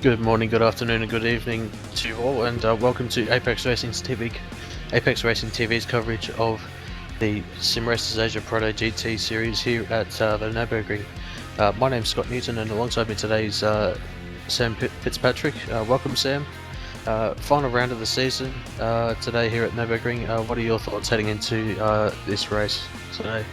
Good morning, good afternoon, and good evening to you all, and welcome to Apex Racing TV's coverage of the Sim Racers Asia Proto-GT Series here at the Nurburgring. My name's Scott Newton, and alongside me today is Sam Fitzpatrick. Welcome, Sam. Final round of the season today here at Nurburgring. What are your thoughts heading into this race today?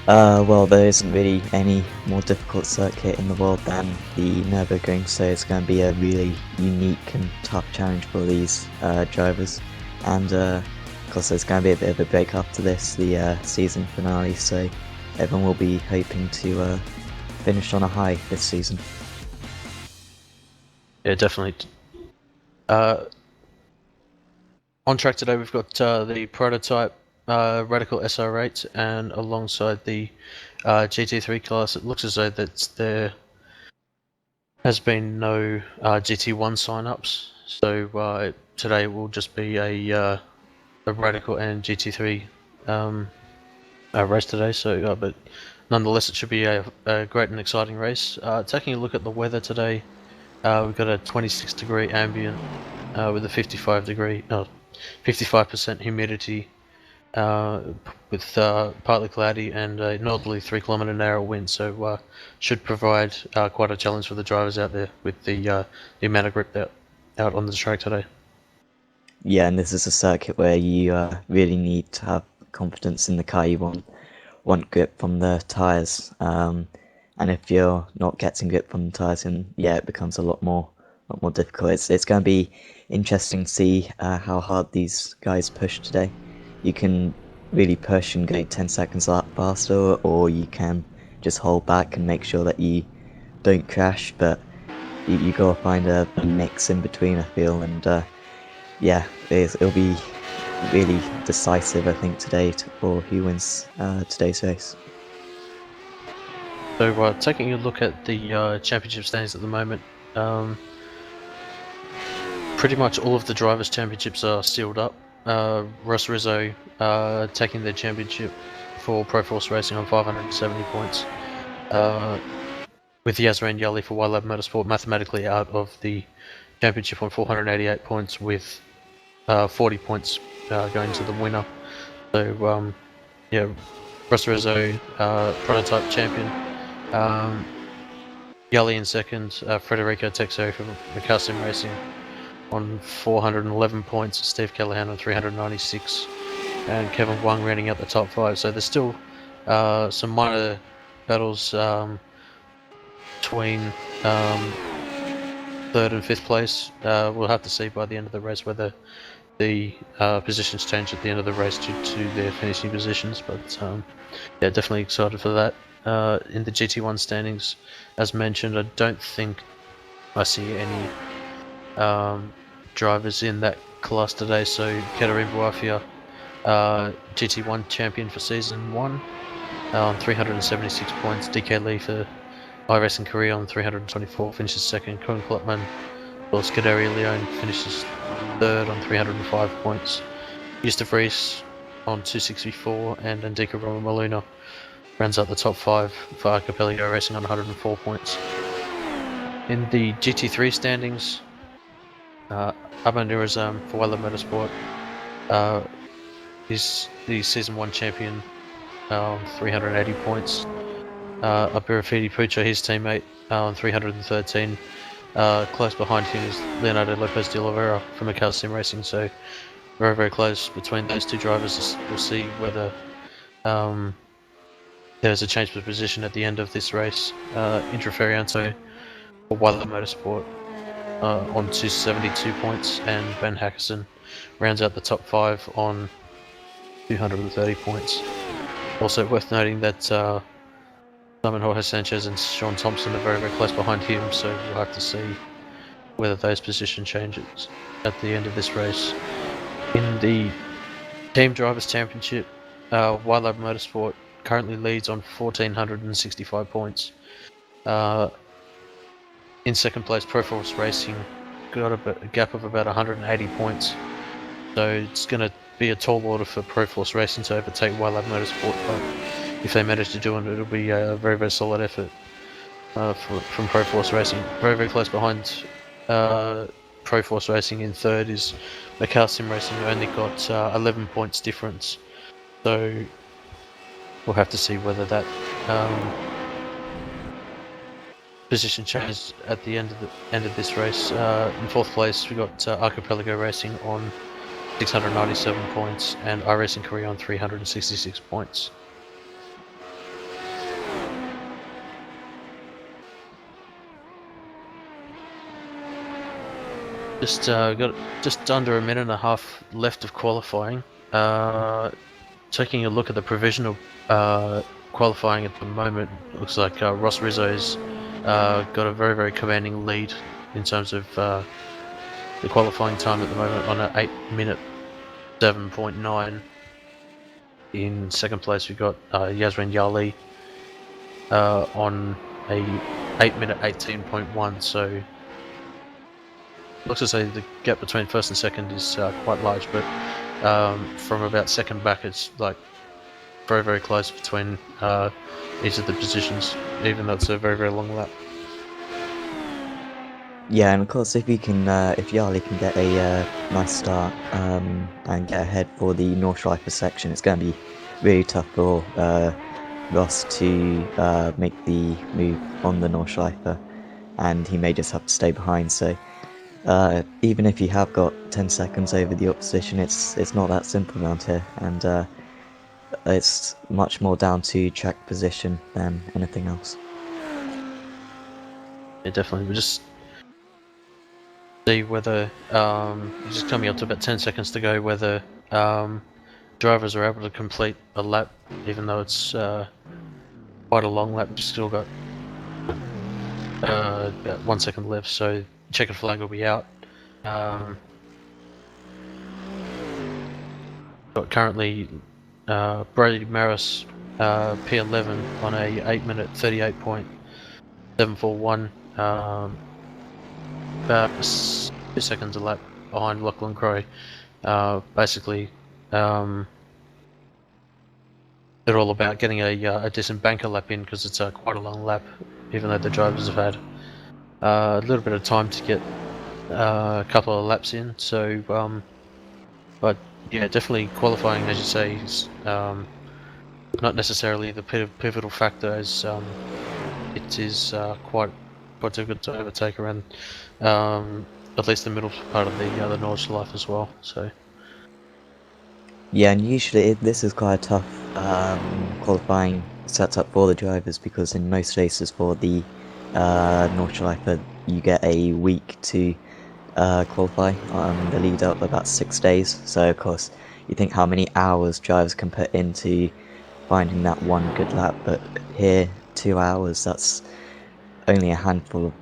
Well, there isn't really any more difficult circuit in the world than the Nurburgring, so it's going to be a really unique and tough challenge for these drivers. And of course, there's going to be a bit of a break after this, the season finale, so everyone will be hoping to finish on a high this season. Yeah, definitely. On track today, we've got the prototype Radical SR8, and alongside the GT3 class, it looks as though that there has been no GT1 sign-ups. So today will just be a Radical and GT3 race today. So, but nonetheless, it should be a great and exciting race. Taking a look at the weather today, we've got a 26-degree ambient with a 55% humidity, with partly cloudy and a northerly 3 km/h wind, so should provide quite a challenge for the drivers out there with the amount of grip out on the track today. Yeah, and this is a circuit where you really need to have confidence in the car. You want grip from the tyres, and if you're not getting grip from the tyres, then yeah, it becomes a lot more difficult. It's going to be interesting to see how hard these guys push today. You can really push and go 10 seconds faster, or you can just hold back and make sure that you don't crash. But you gotta find a mix in between, I feel, and yeah, it'll be really decisive, I think, today for who wins today's race. So taking a look at the championship standings at the moment, pretty much all of the drivers' championships are sealed up. Russ Rizzo taking the championship for Pro Force Racing on 570 points, with Yazran Yali for YLab Motorsport mathematically out of the championship on 488 points, with 40 points going to the winner. So yeah, Russ Rizzo, prototype champion. Yali in second, Federico Texo for Macau Racing on 411 points, Steve Callahan on 396, and Kevin Wang rounding out the top 5. So there's still some minor battles between third and fifth place. We'll have to see by the end of the race whether the positions change at the end of the race due to their finishing positions, but yeah, definitely excited for that. In the GT1 standings, as mentioned, I don't think I see any drivers in that class today. So Keterin Buafia, GT1 champion for season 1 on 376 points. DK Lee for iRacing Korea on 324 finishes second. Cohen Klopman or Scuderi Leone finishes third on 305 points. Gustav Rees on 264, and Andika Romaluna rounds out the top 5 for Capelli Racing on 104 points. In the GT3 standings, Armand Nurazam for Weller Motorsport is the season 1 champion on 380 points. Abirafidi Pucha, his teammate, on 313. Close behind him is Leonardo Lopez de Oliveira from Macau Sim Racing, so very, very close between those two drivers. We'll see whether there's a change of position at the end of this race. Intraferianto for Weller Motorsport on 272 points, and Ben Hackerson rounds out the top 5 on 230 points. Also worth noting that Simon Jorge Sanchez and Sean Thompson are very, very close behind him, so we'll have to see whether those position changes at the end of this race. In the Team Drivers' Championship, YLab Motorsport currently leads on 1,465 points. In second place, Pro Force Racing got a gap of about 180 points, so it's going to be a tall order for Pro Force Racing to overtake YLab Motorsport, but if they manage to do it, it'll be a very, very solid effort. from Pro Force Racing. Very, very close behind Pro Force Racing in third is Macau Sim Racing, who only got 11 points difference. So we'll have to see whether that position changes at the end of this race. In fourth place, we got Archipelago Racing on 697 points and iRacing Korea on 366 points. Got just under a minute and a half left of qualifying. Taking a look at the provisional qualifying at the moment, looks like Ross Rizzo's got a very, very commanding lead in terms of the qualifying time at the moment on an 8-minute 7.9. In second place, we've got Yasmin Yali on a 8-minute 18.1. So looks as though the gap between first and second is quite large, but from about second back, it's like very, very close between each of the positions, even though it's a very, very long lap. Yeah, and of course, if Yali can get a nice start and get ahead for the Nordschleife section, it's going to be really tough for Ross to make the move on the Nordschleife, and he may just have to stay behind. So even if you have got 10 seconds over the opposition, it's not that simple around here, and it's much more down to track position than anything else. Yeah, definitely. We'll just see whether, just coming up to about 10 seconds to go, whether drivers are able to complete a lap, even though it's quite a long lap. We've still got about 1 second left, so checkered flag will be out. Got currently Brady Maris P11 on a 8-minute 38.741. About 2 seconds a lap behind Lachlan Crowe. Basically, they're all about getting a decent banker lap in because it's quite a long lap, even though the drivers have had a little bit of time to get a couple of laps in. So, but yeah, definitely qualifying, as you say, is not necessarily the pivotal factor, as it is quite difficult to overtake around at least the middle part of the Nordschleife as well. So Yeah, and usually this is quite a tough qualifying setup for the drivers, because in most races for the Nordschleife you get a week to qualify on the lead up, about 6 days. So of course you think how many hours drivers can put into finding that one good lap, but here 2 hours, that's only a handful of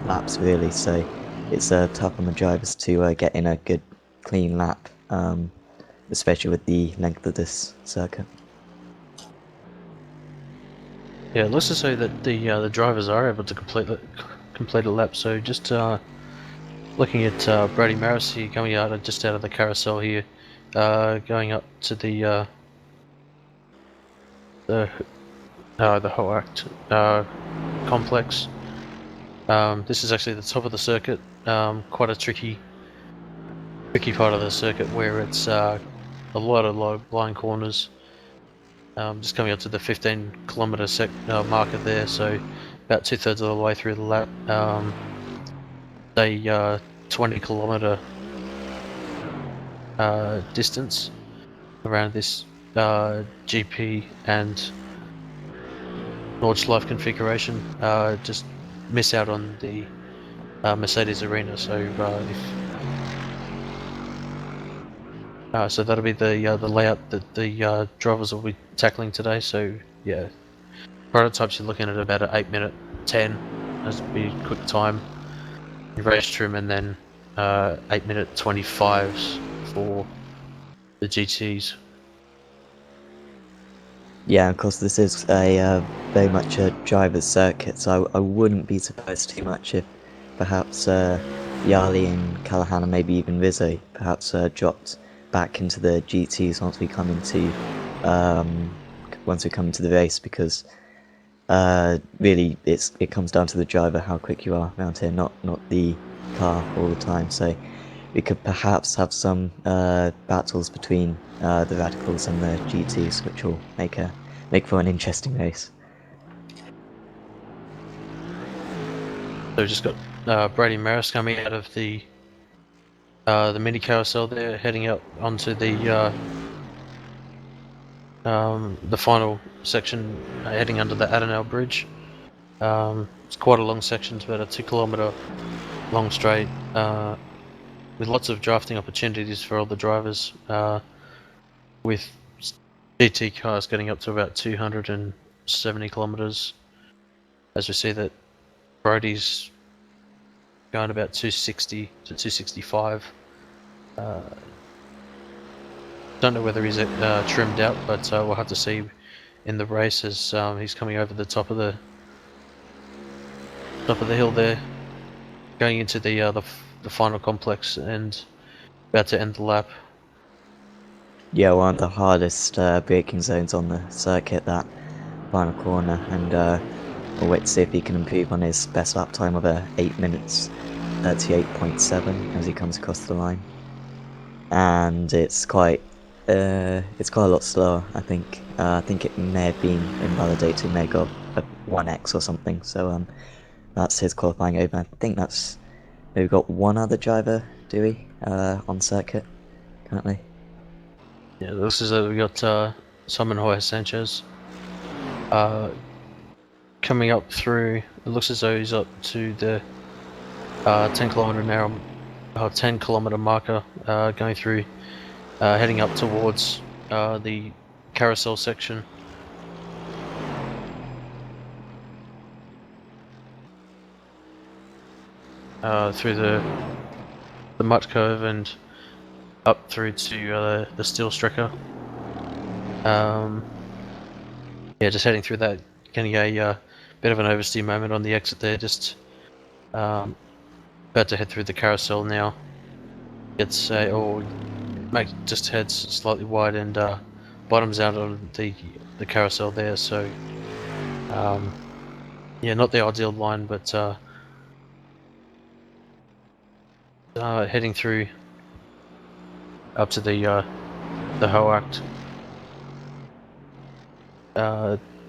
laps really. So it's tough on the drivers to get in a good clean lap, especially with the length of this circuit. yeah, it looks as though that the drivers are able to complete a lap. So just looking at Brady Maris here coming out just out of the carousel here, going up to the Hoact complex. This is actually the top of the circuit. Quite a tricky part of the circuit where it's a lot of blind corners. Just coming up to the 15-kilometer marker there, so about 2/3 of the way through the lap. A 20-kilometer distance around this GP and Nordschleife configuration. Just miss out on the Mercedes Arena. So so that'll be the layout that the drivers will be tackling today. So yeah, prototypes you're looking at about an 8-minute 10 as would be quick time in race trim, and then 8-minute 25s for the GTs. Yeah, of course this is a very much a driver's circuit, so I wouldn't be surprised too much if perhaps Yali and Callahan, and maybe even Rizzo, perhaps dropped back into the GTs once we come into the race, because Really, it comes down to the driver, how quick you are around here, not the car all the time. So we could perhaps have some battles between the radicals and the GTs, which will make for an interesting race. So we've just got Brady Maris coming out of the mini carousel there, heading up onto the final section, heading under the Adenau Bridge. It's quite a long section, it's about a 2 km long straight, with lots of drafting opportunities for all the drivers, with GT cars getting up to about 270 kilometers. As we see that Brody's going about 260 to 265. Don't know whether he's trimmed out, but we'll have to see in the race as he's coming over the top of the hill there, going into the final complex and about to end the lap. Yeah, one of the hardest braking zones on the circuit, that final corner, and we'll wait to see if he can improve on his best lap time of 8 minutes 38.7 as he comes across the line. And it's quite a lot slower, I think. I think it may have been invalidated, may have got a 1x or something, so that's his qualifying over. I think that's, we've got one other driver, do we, on circuit currently? Yeah, this is we got Simon Hoyer Sanchez coming up through. It looks as though he's up to the 10 km an hour, 10 km marker, going through, heading up towards the carousel section. Through the Mutt Cove and up through to the Steel Stricker. Yeah, just heading through that, getting a bit of an oversteer moment on the exit there. Just about to head through the carousel now. Gets just heads slightly wide and bottoms out on the carousel there. So yeah, not the ideal line, but heading through up to the Hoact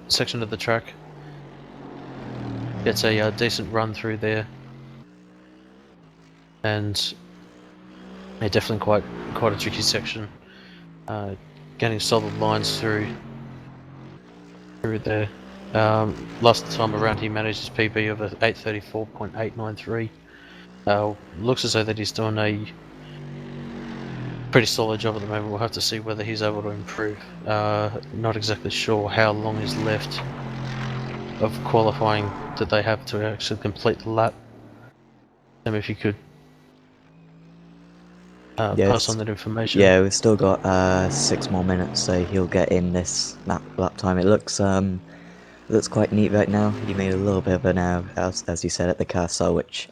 section of the track. Gets a decent run through there, and yeah, definitely quite a tricky section. Getting solid lines through there. Last time around he managed his PB of 834.893. Looks as though that he's doing a pretty solid job at the moment. We'll have to see whether he's able to improve. Not exactly sure how long is left of qualifying that they have to actually complete the lap. If you could pass on that information. Yeah, we've still got 6 more minutes, so he'll get in this lap time. It looks quite neat right now. He made a little bit of an error, as you said, at the carousel, which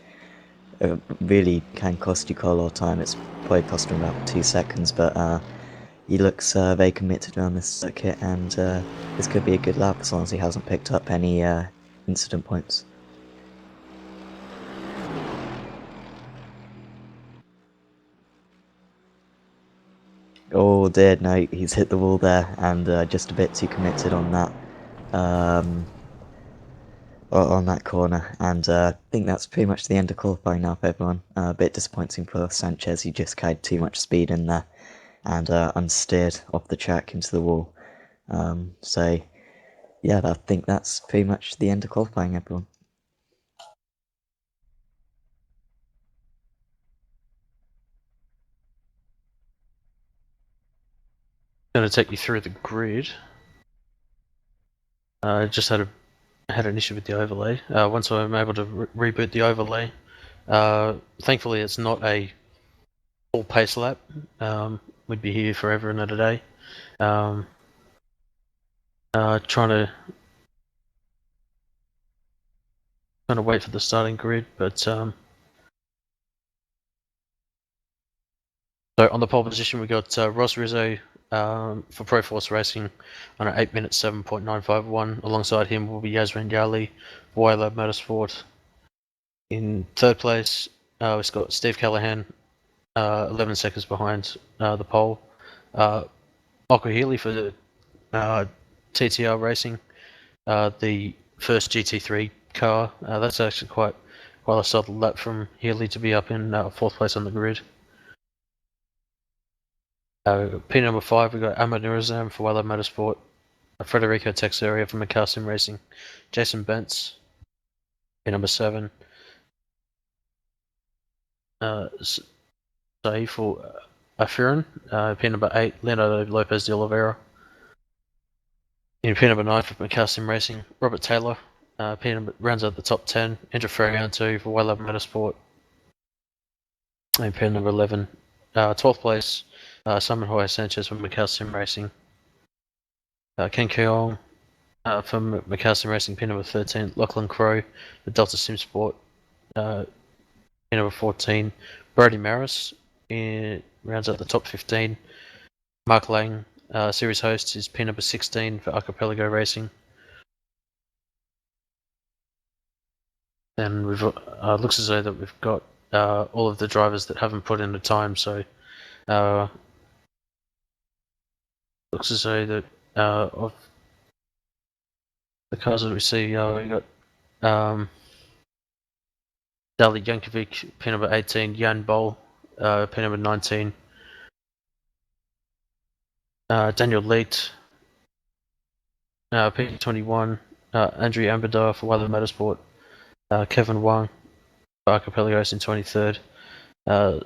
really can cost you quite a lot of time. It's probably cost him about 2 seconds, but he looks very committed around this circuit, and this could be a good lap as long as he hasn't picked up any incident points. Oh dear, no, he's hit the wall there, and just a bit too committed on that corner, and I think that's pretty much the end of qualifying now for everyone. A bit disappointing for Sanchez, he just carried too much speed in there and unsteered off the track into the wall. So yeah, I think that's pretty much the end of qualifying, everyone. Going to take you through the grid. Just had an issue with the overlay. Once I'm able to reboot the overlay, thankfully it's not a full pace lap. We'd be here forever and a day. Trying to wait for the starting grid, but so on the pole position we got Ross Rizzo for Pro Force Racing on an 8 minute 7.951. Alongside him will be Yasmin Yali, Weiler Motorsport. In third place, we've got Steve Callahan, 11 seconds behind the pole. Michael Healy for the TTR Racing, the first GT3 car. That's actually quite a solid lap from Healy to be up in fourth place on the grid. P number 5, we got Ahmed Nurazam for Weiler Motorsport, Federico Texeria for McCaslin Racing, Jason Bentz, P number 7, Saif for Afiran, P number 8, Leonardo Lopez de Oliveira. In P number 9 for McCaslin Racing, Robert Taylor. P number rounds out the top 10, Andrew Ferrianto for Weiler Motorsport. And P number 11, 12th place, Simon Jorge Sanchez for McCaslin Racing. Ken Keong from McCaslin Racing, P number 13, Lachlan Crowe for Delta Sim Sport, P number 14, Brody Maris rounds out the top 15. Mark Lang, series host, is P number 16 for Archipelago Racing. And we've looks as though that we've got all of the drivers that haven't put in the time, so looks as though that of the cars that we see, we got Dali Jankovic, P number 18, Jan Bol, P number 19, Daniel Leet, P 21, Andrew Ambadar for Weiler Motorsport, Kevin Wang for Archipelagos in 23rd,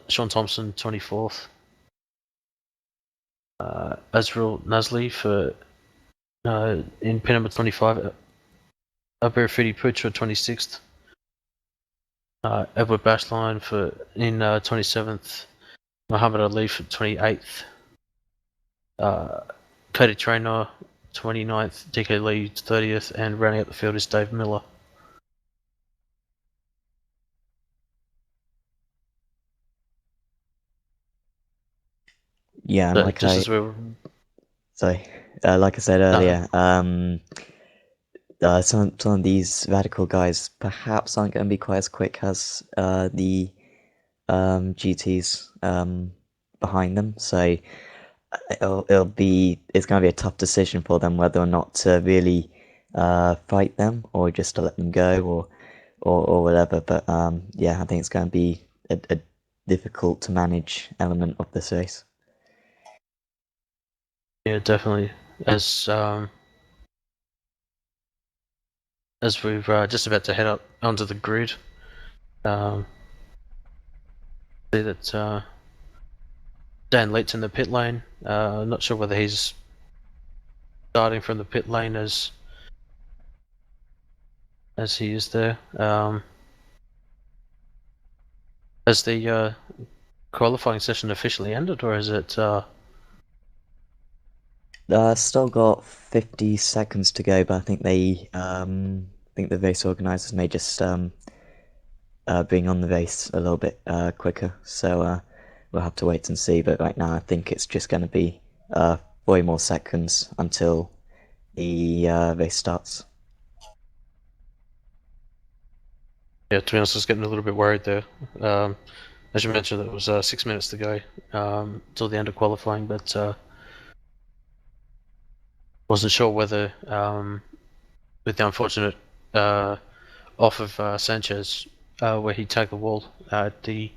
Sean Thompson 24th, Azrael Nasli for in P number 25, Aberfidi Putra 26th, Edward Bashline for in 27th, Muhammad Ali for 28th, Cody Traynor 29th, DK Lee 30th, and rounding out the field is Dave Miller. Yeah, and like I said earlier, some of these radical guys perhaps aren't going to be quite as quick as the GTs behind them. So it's going to be a tough decision for them whether or not to really fight them or just to let them go or whatever. But yeah, I think it's going to be a difficult to manage element of this race. Yeah, definitely. As we're just about to head up onto the grid, see that Dan Leit's in the pit lane. Not sure whether he's starting from the pit lane as he is there. Has the qualifying session officially ended, or is it? Still got 50 seconds to go, but I think the race organisers may just bring on the race a little bit quicker. So we'll have to wait and see. But right now, I think it's just going to be 40 more seconds until the race starts. Yeah, to be honest, I was getting a little bit worried there. As you mentioned, it was 6 minutes to go till the end of qualifying, but wasn't sure whether, with the unfortunate off of Sanchez, where he tagged the wall at the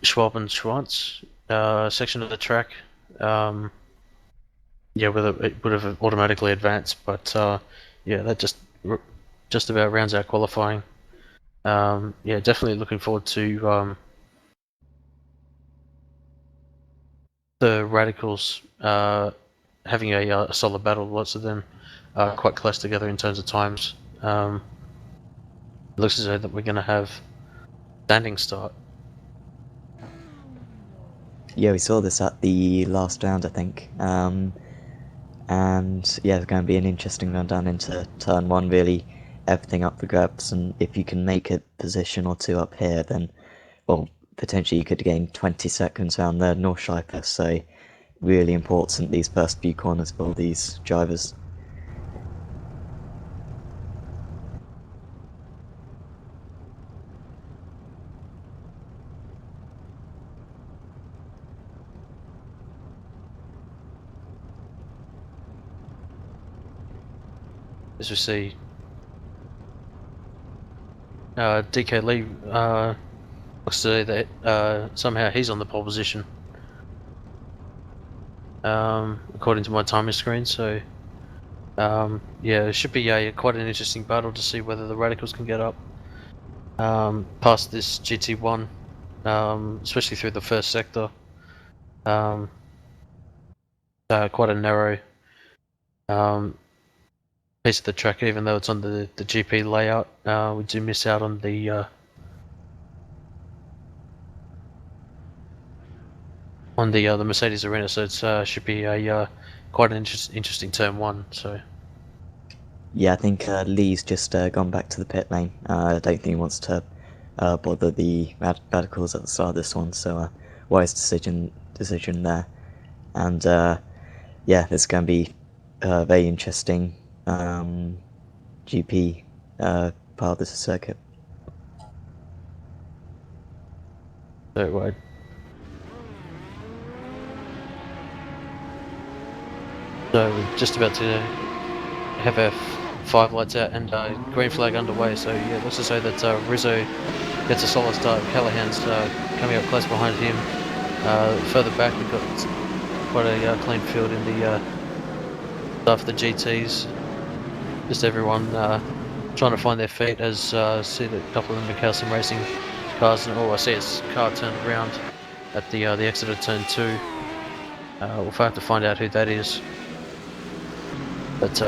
Schwab and Schwantz section of the track. Yeah, whether it would have automatically advanced, but yeah, that just about rounds out qualifying. Yeah, definitely looking forward to the Radicals having a solid battle. Lots of them quite close together in terms of times. It looks as though that we're going to have standing start. Yeah, we saw this at the last round, I think. And yeah, it's going to be an interesting run down into turn 1, really. Everything up for grabs, and if you can make a position or two up here, then, well, potentially you could gain 20 seconds around the Nordschleife, so really important these first few corners for these drivers. As we see, DK Lee looks to say that somehow he's on the pole position, according to my timing screen. So yeah, it should be quite an interesting battle to see whether the Radicals can get up past this GT1, especially through the first sector. Quite a narrow piece of the track, even though it's on the GP layout. We do miss out on the Mercedes arena, so it should be a quite an interesting turn one. So Yeah, I think Lee's just gone back to the pit lane. I don't think he wants to bother the radicals at the start of this one, so wise decision there. And yeah, it's going to be a very interesting GP part of this circuit. So we're just about to have our 5 lights out and green flag underway. So yeah, let's just say that Rizzo gets a solid start. Callahan's coming up close behind him. Further back, we've got quite a clean field in the start for the GTs. Just everyone trying to find their feet, as see that a couple of them are some racing cars, and I see his car turned around at the exit of turn 2. We'll have to find out who that is. But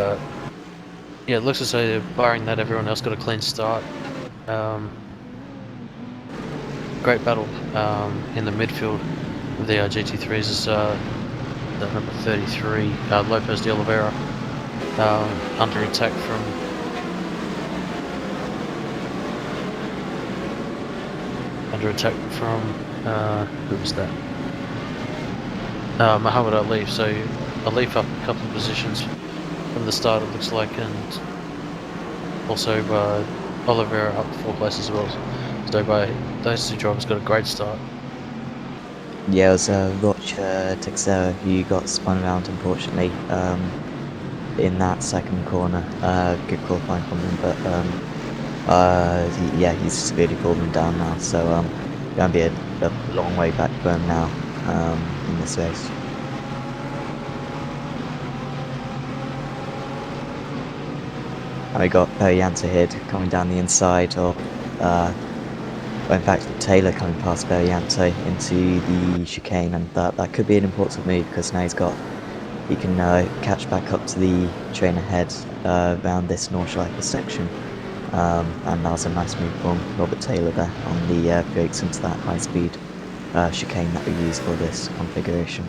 yeah, it looks as though, barring that, everyone else got a clean start. Great battle in the midfield of the GT3s is the number 33, Lopez de Oliveira, under attack from who was that? Muhammad Ali. So Alif up a couple of positions from the start, it looks like, and also Oliveira up 4 places as well. So those 2 drivers got a great start. Yeah, it was Rocha Texera who got spun around, unfortunately, in that second corner. Good qualifying from him, but yeah, he's severely fallen down now, so going to be a long way back for him now in this race. And we got Perianta here coming down the inside of, well, in fact, Taylor coming past Perianta into the chicane, and that could be an important move, because now he can catch back up to the train ahead around this Nordschleife section. And that was a nice move from Robert Taylor there on the brakes into that high-speed chicane that we use for this configuration.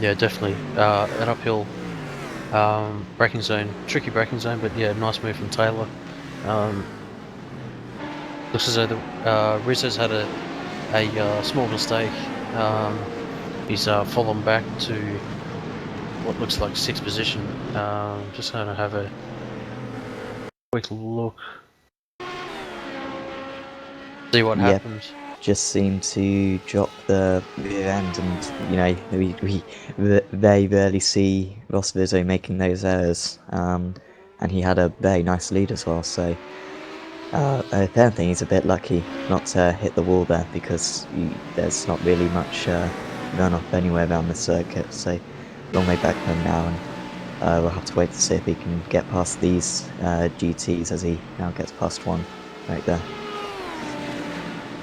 Yeah, definitely an uphill braking zone, tricky braking zone, but yeah, nice move from Taylor. Looks as though Rizzo's had a small mistake. He's fallen back to what looks like 6th position. Just going to have a quick look, see what happened. Just seemed to drop the rear end, and you know, we very rarely see Ross Rizzo making those errors, and he had a very nice lead as well, so I don't think he's a bit lucky not to hit the wall there, because there's not really much runoff anywhere around the circuit, so long way back home now, and we'll have to wait to see if he can get past these GTs as he now gets past one right there.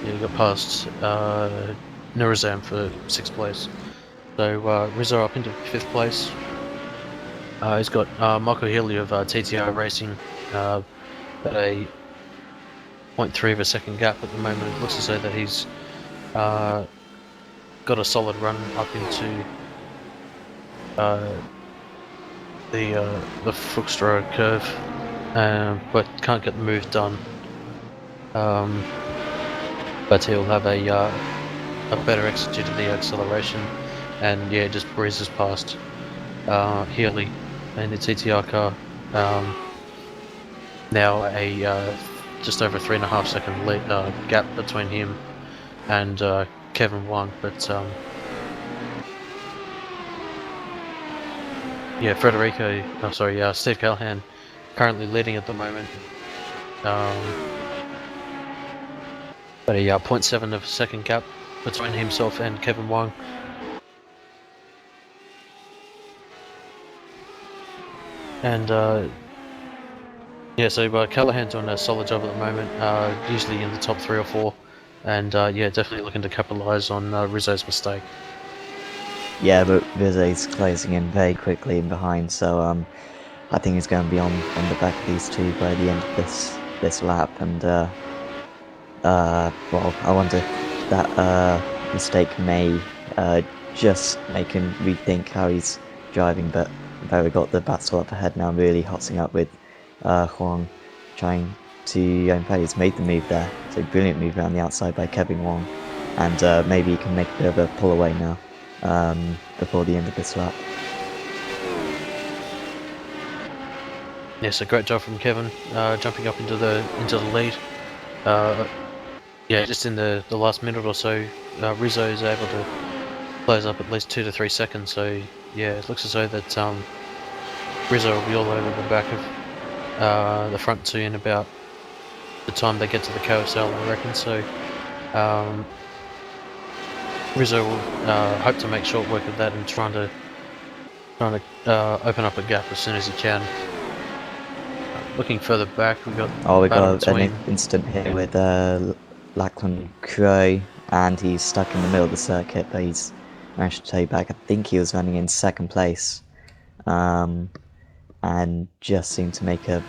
Yeah, he got past Nurazam for 6th place. So Rizzo up into 5th place. He's got Michael Healy of TTR Racing at a 0.3 of a second gap at the moment. It looks as though that he's got a solid run up into the Fuchstra curve, but can't get the move done. but he'll have a better execute of the acceleration, and yeah, just breezes past Healy in the TTR car. Now a just over 3.5 second gap between him and Kevin Wang, but yeah, Steve Callahan currently leading at the moment. But a 0.7 of a second gap between himself and Kevin Wang. And yeah, so Callahan's doing a solid job at the moment, usually in the top 3 or 4. And yeah, definitely looking to capitalise on Rizzo's mistake. Yeah, but Rizzo's closing in very quickly in behind, so I think he's going to be on the back of these two by the end of this lap, and well, I wonder if that mistake may just make him rethink how he's driving, but we've got the battle up ahead now, really hotting up with Huang trying to, in fact he's made the move there, so brilliant move around the outside by Kevin Wang, and maybe he can make a bit of a pull away now before the end of this lap. Yes, a great job from Kevin, jumping up into the lead. Yeah, just in the last minute or so, Rizzo is able to close up at least 2 to 3 seconds. So yeah, it looks as though that Rizzo will be all over the back of the front two in about the time they get to the carousel, I reckon. So Rizzo will hope to make short work of that and trying to open up a gap as soon as he can. Looking further back, we got an incident here with Lachlan Crow, and he's stuck in the middle of the circuit, but he's managed to take back. I think he was running in second place, and just seemed to make a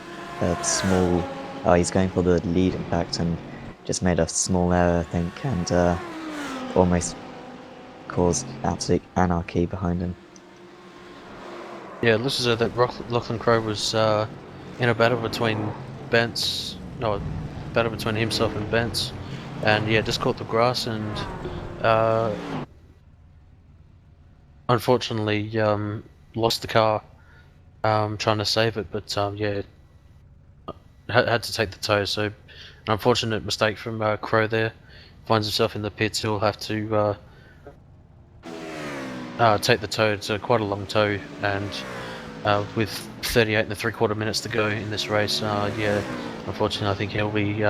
small. Oh, he's going for the lead, in fact, and just made a small error, I think, and almost caused absolute anarchy behind him. Yeah, it looks as though that Lachlan Crow was in a battle between himself and Bence, and yeah, just caught the grass and unfortunately lost the car trying to save it, but yeah, had to take the tow. So an unfortunate mistake from Crow there. Finds himself in the pits. He'll have to take the tow. It's quite a long tow, and with 38 and 3/4 minutes to go in this race, yeah, unfortunately, I think he'll be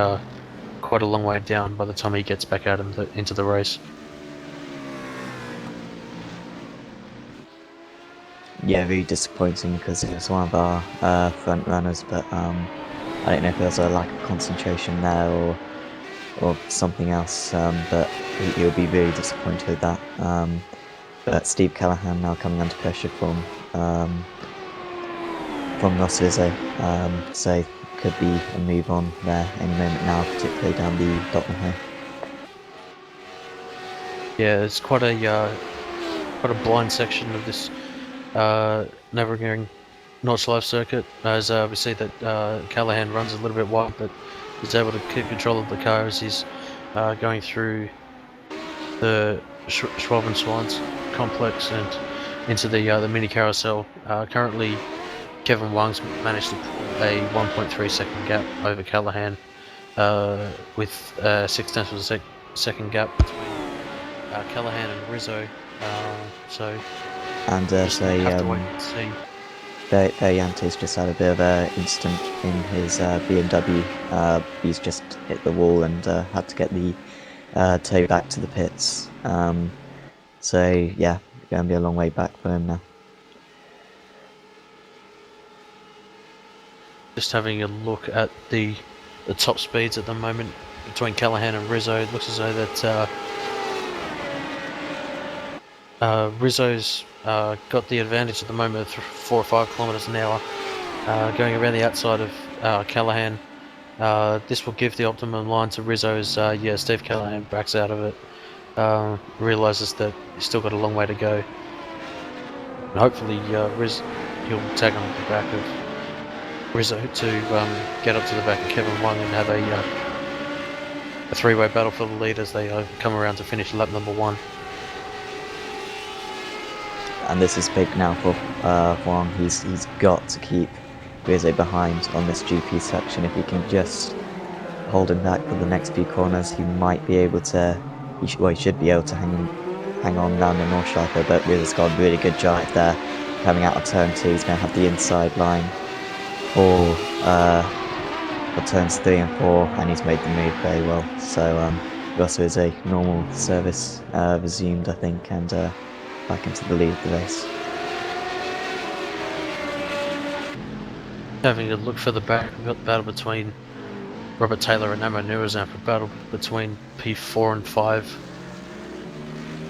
quite a long way down by the time he gets back out into the race. Yeah, very disappointing because he was one of our front runners, but I don't know if there was a lack of concentration there or something else, but he'll be very disappointed with that. But Steve Callahan now coming under pressure from Ross Rizzo, so could be a move on there any moment now, particularly down the Dottenham. Yeah, it's quite a blind section of this Nurburgring Notch Life circuit, as we see that Callahan runs a little bit wide, but he's able to keep control of the car as he's going through the Schwab and Swans complex and into the mini carousel. Currently, Kevin Wang's managed to pull a 1.3 second gap over Callahan, with 0.6 of a second gap between Callahan and Rizzo. And Variante's just had a bit of an incident in his BMW. He's just hit the wall and had to get the tow back to the pits. So yeah, going to be a long way back for him now. Just having a look at the top speeds at the moment between Callahan and Rizzo. It looks as though that Rizzo's got the advantage at the moment of 4 or 5 kilometers an hour, going around the outside of Callahan. This will give the optimum line to Rizzo as yeah, Steve Callahan backs out of it, realizes that he's still got a long way to go. And hopefully he'll tag on the back of Rizzo to get up to the back of Kevin Wang and have a three-way battle for the lead as they come around to finish lap number 1. And this is big now for Huang. He's got to keep Rizzo behind on this GP section. If he can just hold him back for the next few corners, he might be able to. He should be able to hang on down the North Striker. But Rizzo's got a really good drive there. Coming out of turn 2, he's going to have the inside line for turns 3 and 4, and he's made the move very well. So Russell is a normal service resumed, I think, and back into the lead of the race. Having a look for the back, we've got the battle between Robert Taylor and Amo Nurazan for battle between P4 and 5.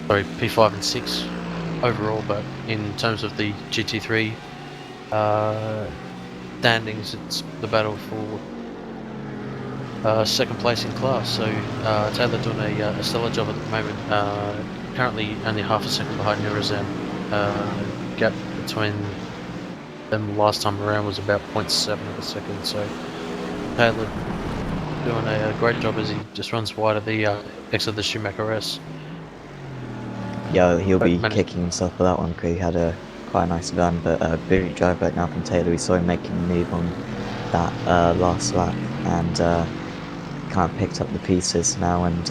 Sorry, P5 and 6 overall, but in terms of the GT3 standings, it's the battle for second place in class. So Taylor doing a stellar job at the moment. Currently only half a second behind Nurazan. Gap between them last time around was about 0.7 of a second. So Taylor doing a great job as he just runs wide of the exit of the Schumacher S. Yeah, he'll be kicking himself for that one because he had quite a nice run, but a very drive right now from Taylor. We saw him making a move on that last lap, and kind of picked up the pieces now, and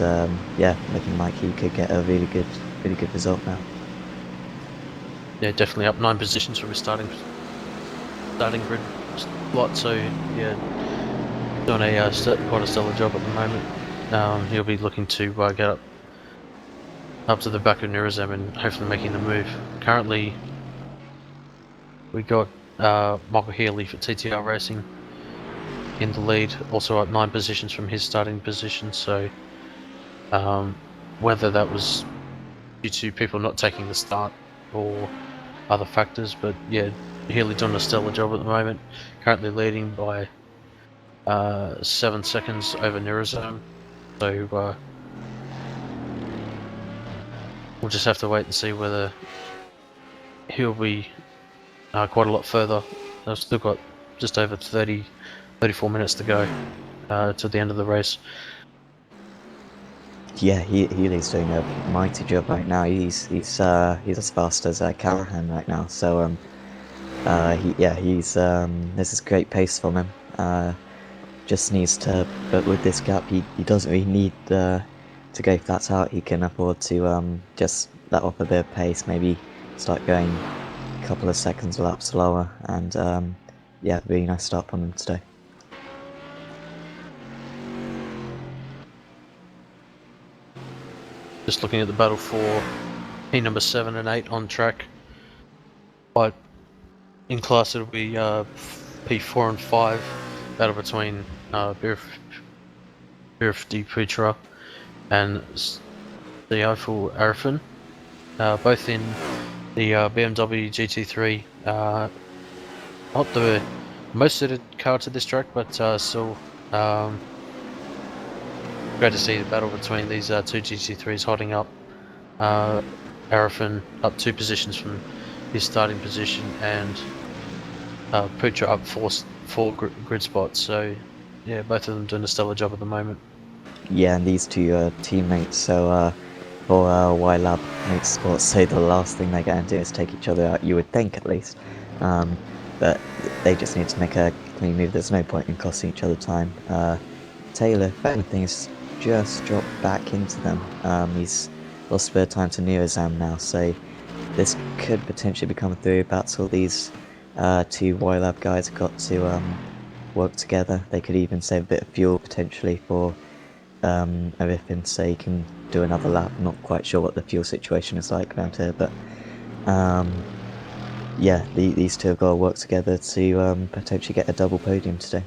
yeah, looking like he could get a really good result now. Yeah, definitely up 9 positions from his starting grid slot. So yeah, doing quite a stellar job at the moment. He'll be looking to get up to the back of Nurazam and hopefully making the move. Currently, we got Michael Healy for TTR Racing in the lead, also up 9 positions from his starting position. So whether that was due to people not taking the start or other factors, but yeah, Healy doing a stellar job at the moment. Currently leading by 7 seconds over Nurazam. So we'll just have to wait and see whether he'll be quite a lot further. I've still got just over 34 minutes to go to the end of the race. Yeah, Healy's doing a mighty job right now. He's as fast as Callahan right now. So this is great pace from him. Just needs to, but with this gap, he doesn't really need to go flat out. He can afford to just let off a bit of pace, maybe start going a couple of seconds a lap slower, and yeah, really nice start from him today. Just looking at the battle for P number 7 and 8 on track. But in class it'll be P4 and 5, battle between Birfdi Putra and the Eiffel Arifin, both in the BMW GT3. Not the most suited car to this track, but still great to see the battle between these two GT3s holding up. Arifin up 2 positions from his starting position, and Putra up 4 grid spots. So yeah, both of them doing a stellar job at the moment. Yeah, and these two are teammates, so for Y-Lab Motorsports, so the last thing they're going to do is take each other out, you would think at least. But they just need to make a clean move. There's no point in costing each other time. Taylor, if anything, has just dropped back into them. He's lost a bit of time to Nurazam now, so this could potentially become a theory battle. These two Y-Lab guys have got to work together. They could even save a bit of fuel potentially for Arifin, so he can do another lap. I'm not quite sure what the fuel situation is like around here, but yeah, these two have got to work together to potentially get a double podium today.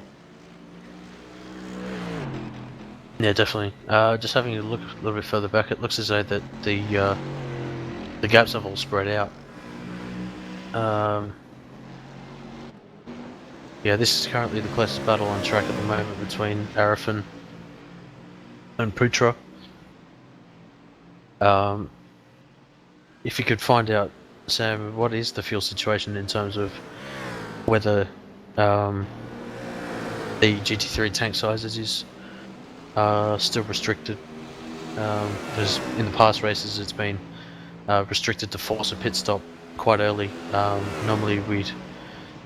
Yeah, definitely. Just having a look a little bit further back, it looks as though that the gaps have all spread out. Yeah, this is currently the closest battle on track at the moment between Arifin and Putra. If you could find out, Sam, what is the fuel situation in terms of whether the GT3 tank sizes is still restricted, because in the past races it's been restricted to force a pit stop quite early. Normally we'd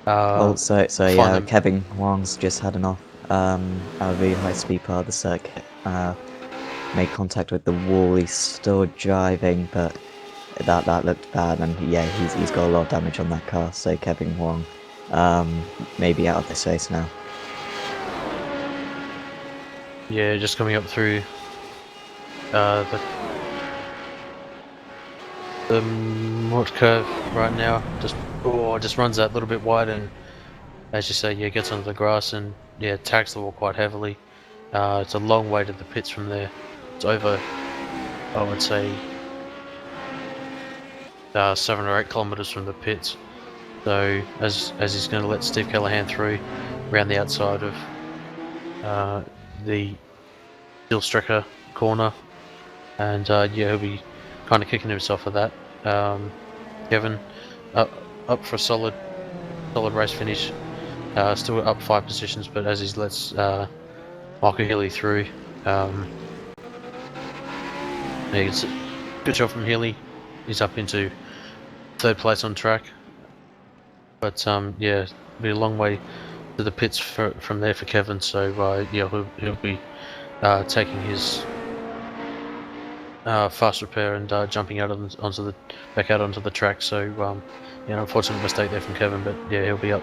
Oh, so find yeah, them. Kevin Huang's just had enough. A really high speed part of the circuit. Made contact with the wall. He's still driving, but that looked bad, and yeah, he's got a lot of damage on that car. So Kevin Huang, maybe out of this race now. Yeah, just coming up through the mud curve right now. Just runs that little bit wide, and as you say, yeah, gets onto the grass and yeah, tags the wall quite heavily. It's a long way to the pits from there. It's over, I would say, 7 or 8 kilometers from the pits. So as he's going to let Steve Callahan through around the outside of the Steel Strecker corner, and yeah, he'll be kind of kicking himself for that. Kevin up for a solid race finish. Still up 5 positions, but as he lets Michael Healy through, yeah, it's a good job from Healy. He's up into 3rd place on track, but yeah, it'll be a long way to the pits from there for Kevin. So yeah, he'll be taking his fast repair and jumping out back out onto the track. So yeah, unfortunate mistake there from Kevin, but yeah, he'll be up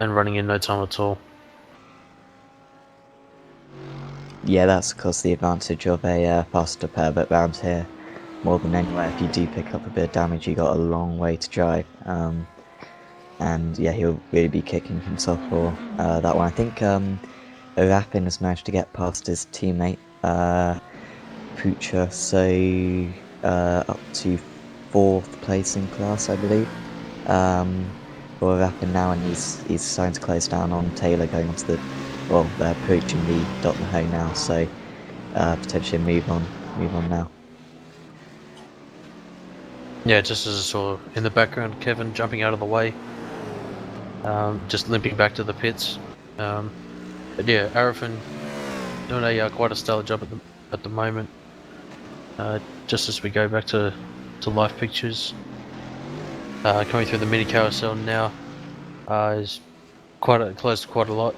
and running in no time at all. Yeah, that's of course the advantage of a faster pair, but round here, more than anywhere, if you do pick up a bit of damage, you got a long way to drive. And yeah, he'll really be kicking himself for that one. I think Orapin has managed to get past his teammate Pucha, so up to 4th place in class, I believe. For Orapin now, and he's starting to close down on Taylor going onto the, well, they're approaching the dot and home now, so potentially move on now. Yeah, just as I saw in the background, Kevin jumping out of the way, just limping back to the pits. But yeah, Arafin doing quite a stellar job at the moment. Just as we go back to live pictures, coming through the mini carousel now, is close to quite a lot.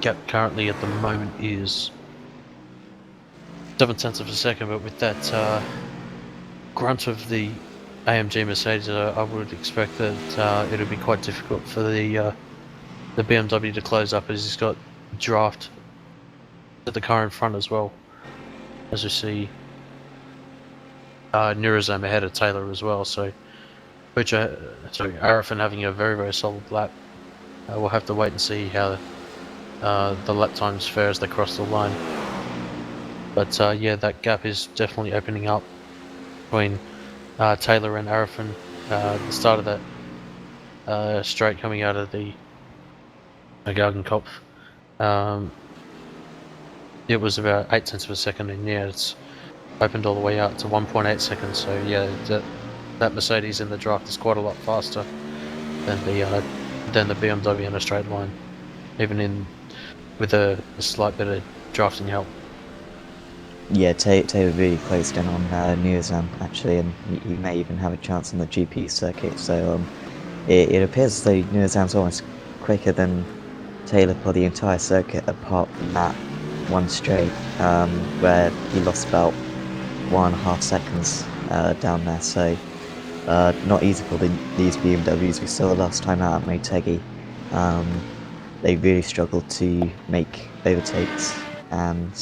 Gap currently at the moment is 7/10 of a second, but with that grunt of the AMG Mercedes, I would expect that it'll be quite difficult for the BMW to close up, as he's got draft at the car in front as well. As you see, Nurazam ahead of Taylor as well. So, Arifin having a very solid lap. We'll have to wait and see how the lap times fare as they cross the line. But yeah, that gap is definitely opening up between Taylor and Arifin. The start of that straight coming out of the Gargenkopf, it was about 8/10 of a second, and yeah, it's opened all the way out to 1.8 seconds. So yeah, that Mercedes in the draft is quite a lot faster than the BMW in a straight line, even with a slight bit of drafting help. Yeah, Taylor really closed in on Nuazam actually, and he may even have a chance on the GP circuit. So it appears as though Nuazam's almost quicker than Taylor for the entire circuit, apart from that one straight where he lost about 1.5 seconds down there. So not easy for these BMWs. We saw last time out at Motegi. They really struggled to make overtakes, and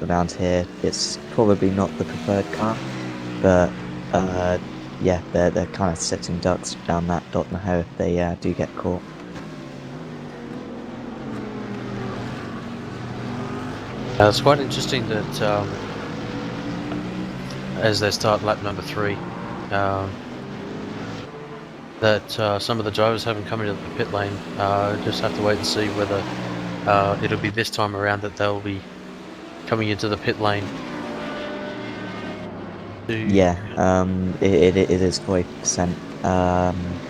around here it's probably not the preferred car, but yeah, they're kind of sitting ducks down that dot and hoe if they do get caught. It's quite interesting that as they start lap number 3, that some of the drivers haven't come into the pit lane. Just have to wait and see whether it'll be this time around that they'll be coming into the pit lane. Yeah, it is 40%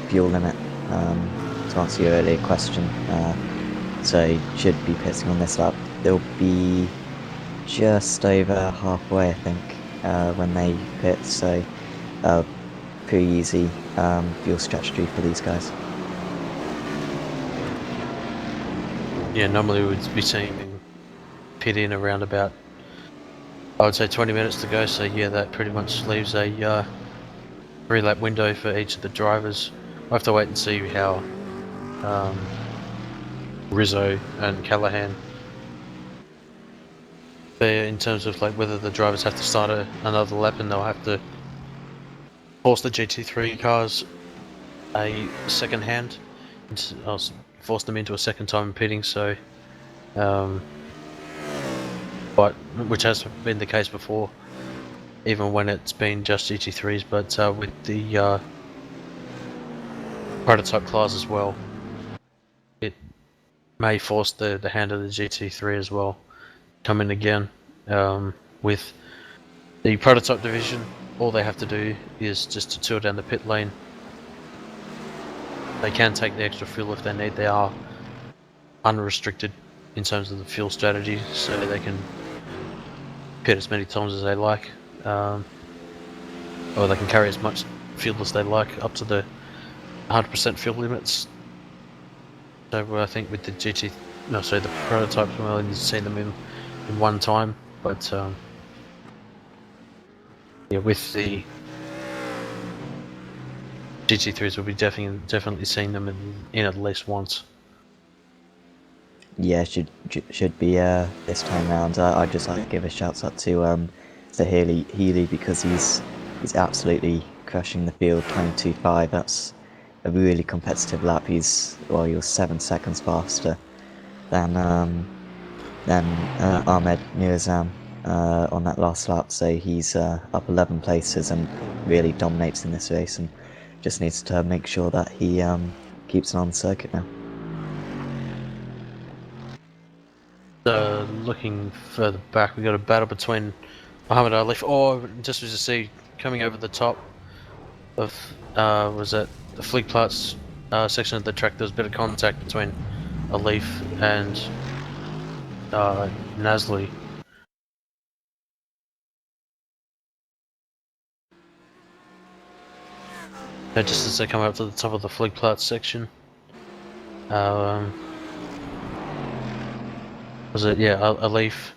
fuel limit. To answer your earlier question, so he should be pitting on this lap. They'll be just over halfway, I think, when they pit, so pretty easy fuel strategy for these guys. Yeah, normally we'd be seeing them pit in around about, I would say 20 minutes to go, so yeah, that pretty much leaves a 3-lap window for each of the drivers. We'll have to wait and see how Rizzo and Callahan fare in terms of like whether the drivers have to start another lap and they'll have to force the GT3 cars a second hand, force them into a second time pitting, so but which has been the case before, even when it's been just GT3s, but with the prototype class as well, it may force the hand of the GT3 as well come in again. With the prototype division, all they have to do is just to tour down the pit lane. They can take the extra fuel if they need. They are unrestricted in terms of the fuel strategy, so they can pit as many times as they like, or they can carry as much fuel as they like, up to the 100% fuel limits. So I think with the the prototypes, we only see them in one time, but yeah, with the GT3s, we'll be definitely seeing them in at least once. Yeah, should be this time round. I'd just like to give a shout out to Healy because he's absolutely crushing the field. 22.5. That's a really competitive lap. He was 7 seconds faster than Ahmed Mirzam on that last lap. So he's up 11 places and really dominates in this race, and just needs to make sure that he keeps on the circuit now. Looking further back, we got a battle between Muhammad Ali. Oh, just as you see, coming over the top of was that the Fliegplatz section of the track. There was a bit of contact between Alif and Nasli. Just as they come up to the top of the Fliegplatz section. Was it, yeah, Alif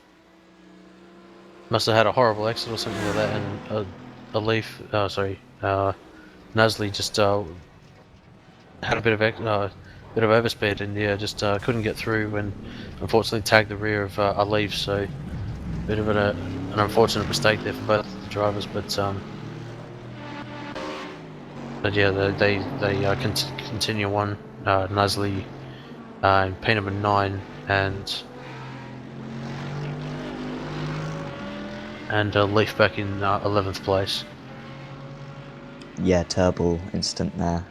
must have had a horrible exit or something like that, and Alif, Nasli just had a bit of overspeed, and yeah, just couldn't get through, and unfortunately tagged the rear of Alif. So a bit of an unfortunate mistake there for both the drivers, but yeah, they continue on. Nasli in P number 9 and Leaf back in 11th place. Yeah, terrible incident there.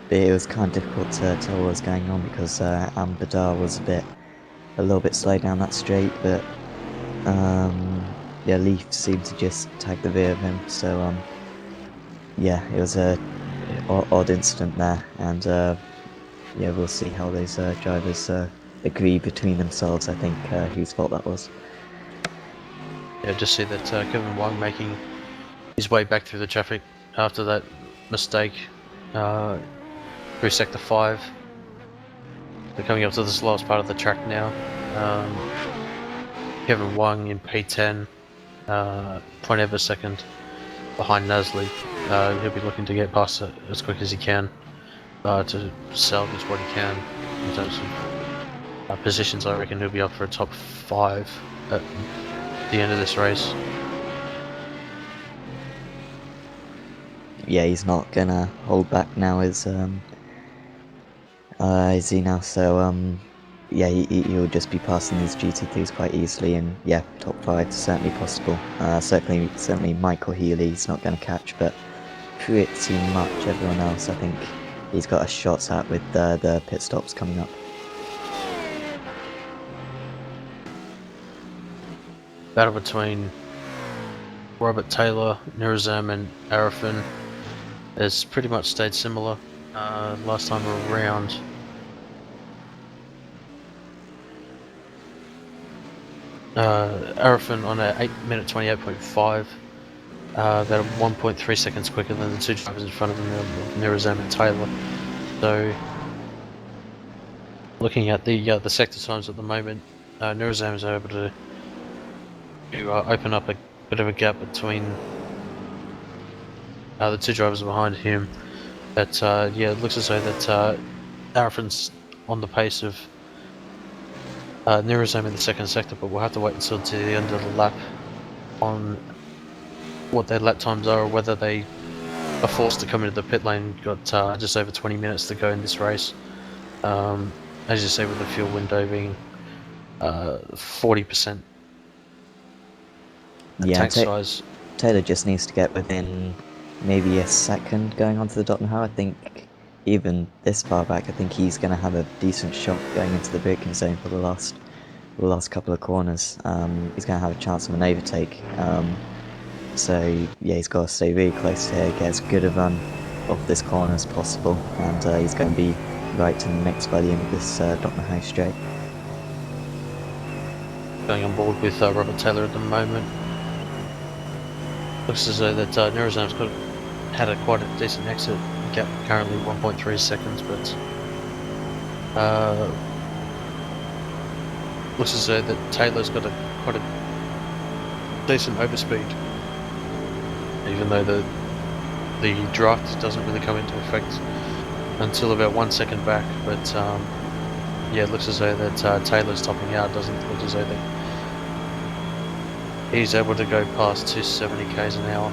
It was kind of difficult to tell what was going on because Ambadar was a little bit slow down that straight, but yeah, Leaf seemed to just tag the rear of him. So yeah, it was a odd incident there, and yeah, we'll see how those drivers agree between themselves. I think whose fault that was. Yeah, just see that Kevin Wang making his way back through the traffic after that mistake through sector 5. They're coming up to the slowest part of the track now. Kevin Wang in P10, 0.8 of a second behind Nasli. He'll be looking to get past it as quick as he can to salvage what he can in terms of positions. I reckon he'll be up for a top 5 at the end of this race. Yeah, he's not gonna hold back now, is he now? So yeah, he'll just be passing these GT3s quite easily, and yeah, top 5 is certainly possible. Certainly Michael Healy's not going to catch, but pretty much everyone else, I think he's got a shot at with the pit stops coming up. Battle between Robert Taylor, Nurazam and Arafin has pretty much stayed similar. last time around. Arafin on a 8-minute 28.5. About 1.3 seconds quicker than the two drivers in front of him, Nurburgring and Taylor. So, looking at the sector times at the moment, Nurburgring is able to open up a bit of a gap between the two drivers behind him. But yeah, it looks as though that Arafin's on the pace of Nurburgring in the second sector, but we'll have to wait until to the end of the lap on what their lap times are, or whether they are forced to come into the pit lane. Got just over 20 minutes to go in this race. As you say, with the fuel window being 40%. Yeah, tank size. Taylor just needs to get within maybe a second going onto the dot now. I think even this far back, I think he's going to have a decent shot going into the braking zone for the last couple of corners. He's going to have a chance of an overtake. So yeah, he's got to stay really close here, get as good a run off this corner as possible, and he's going to be right in the mix by the end of this Dr. House straight. Going on board with Robert Taylor at the moment. Looks as though that Nurburgring's had quite a decent exit gap, currently 1.3 seconds, but looks as though that Taylor's got quite a decent overspeed, even though the draft doesn't really come into effect until about 1 second back. But yeah, it looks as though that Taylor's topping out. Doesn't look as though that he's able to go past 270 k's an hour.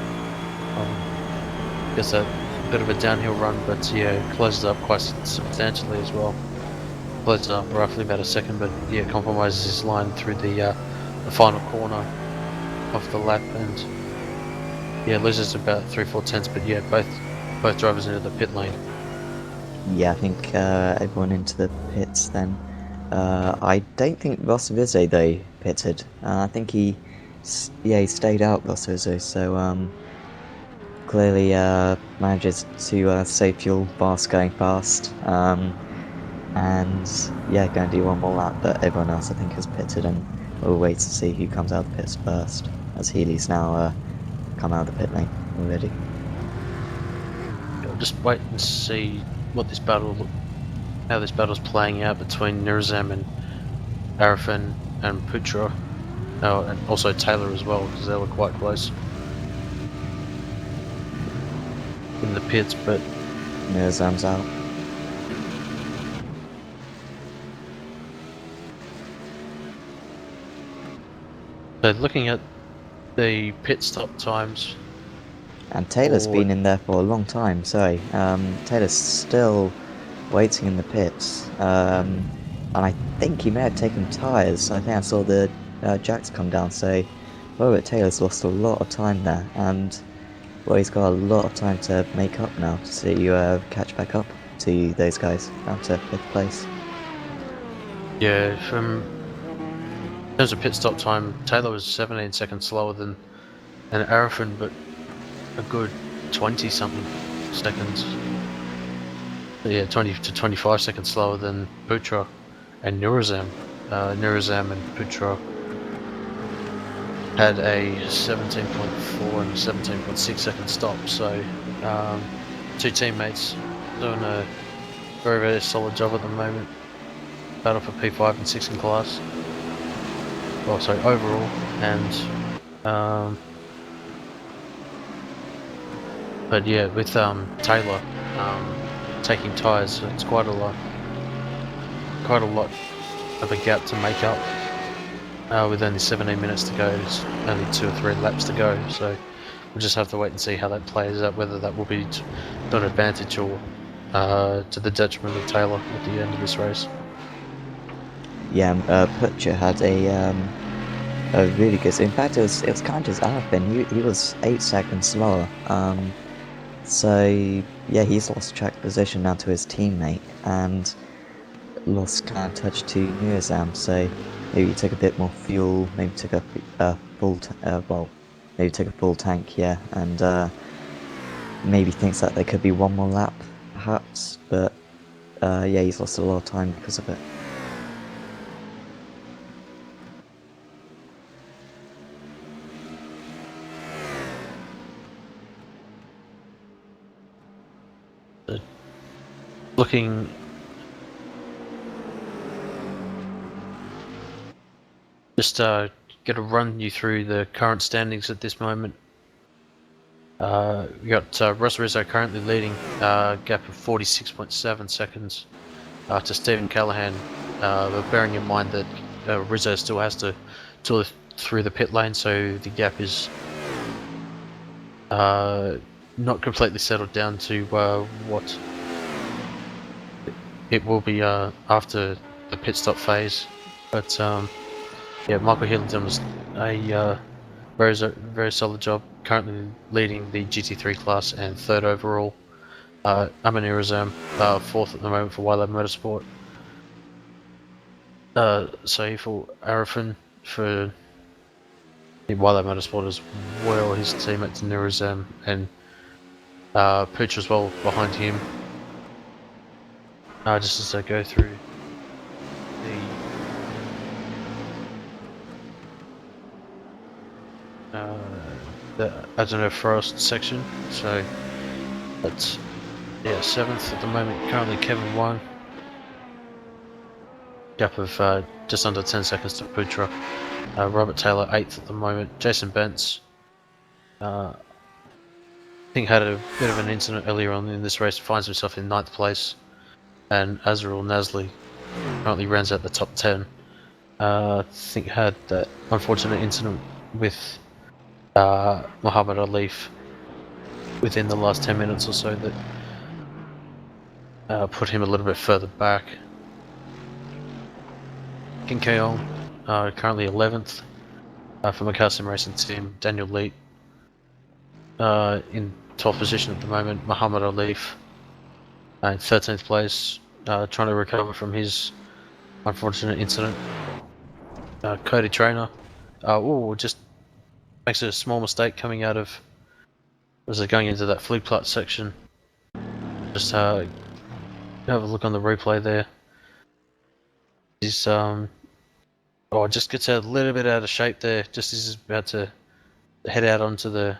Gets a bit of a downhill run, but yeah, closes up quite substantially as well. Closes up roughly about a second, but yeah, compromises his line through the final corner of the lap, and yeah, loses about 3/4 tenths. But yeah, both drivers into the pit lane. Yeah, I think everyone into the pits then. I don't think Ross Vizze though pitted. I think he stayed out, Ross Vizze, so clearly manages to save fuel whilst going fast. And yeah, going to do one more lap, but everyone else I think has pitted, and we'll wait to see who comes out of the pits first, as Healy's now come out of the pit lane already. I'll just wait and see what how this battle's playing out between Nurburgring and Arafin and Putra, and also Taylor as well, because they were quite close in the pits. But Nurburgring's out. so looking at the pit stop times, And Taylor's been in there for a long time, sorry. Taylor's still waiting in the pits. And I think he may have taken tyres. I think I saw the jacks come down, so Robert Taylor's lost a lot of time there. And well, he's got a lot of time to make up now to catch back up to those guys down to 5th place. yeah, in terms of pit stop time, Taylor was 17 seconds slower than Arafin, but a good 20-something seconds. Yeah, 20 to 25 seconds slower than Putra and Nurburgring. Nurburgring and Putra had a 17.4 and 17.6 second stop, so two teammates doing a very, very solid job at the moment. Battle for P5 and 6 in class. Oh, sorry, overall, and but yeah, with Taylor taking tyres, it's quite a lot of a gap to make up. With only 17 minutes to go, it's only 2 or 3 laps to go, so we'll just have to wait and see how that plays out, whether that will be to an advantage or to the detriment of Taylor at the end of this race. Yeah, Butcher had a really good. In fact, it was kind of his Arafin. He was 8 seconds slower. So yeah, he's lost track position now to his teammate and lost kind of touch to Nurburgring. So maybe he took a bit more fuel. Maybe took a full tank. Yeah, and maybe thinks that there could be one more lap perhaps, but yeah, he's lost a lot of time because of it. Looking just going to run you through the current standings at this moment. We got Ross Rizzo currently leading, gap of 46.7 seconds to Stephen Callahan. But bearing in mind that Rizzo still has to tour through the pit lane, so the gap is not completely settled down to what it will be after the pit stop phase. But yeah, Michael Hillington was a very solid job, currently leading the GT3 class and third overall. Amin Irazam, fourth at the moment for Wildland Motorsport. Saiful Arifin for Wildland Motorsport as well, his teammate Nirazam, and Pooch as well behind him. Just as I go through the Adeno Forest section, so that's yeah, 7th at the moment, currently Kevin Wang. Gap of just under 10 seconds to Putra. Robert Taylor 8th at the moment. Jason Bentz, I think had a bit of an incident earlier on in this race, finds himself in 9th place. And Azrael Nasli currently rounds out the top 10. I think had that unfortunate incident with Muhammad Alif within the last 10 minutes or so that put him a little bit further back. King Keong, currently 11th for McCarsum Racing Team. Daniel Leet in 12th position at the moment. Muhammad Alif in 13th place, trying to recover from his unfortunate incident. Cody Trainer, just makes a small mistake coming out of as they're going into that Flugplatz section. Just have a look on the replay there. He's just gets a little bit out of shape there, just as he's about to head out onto that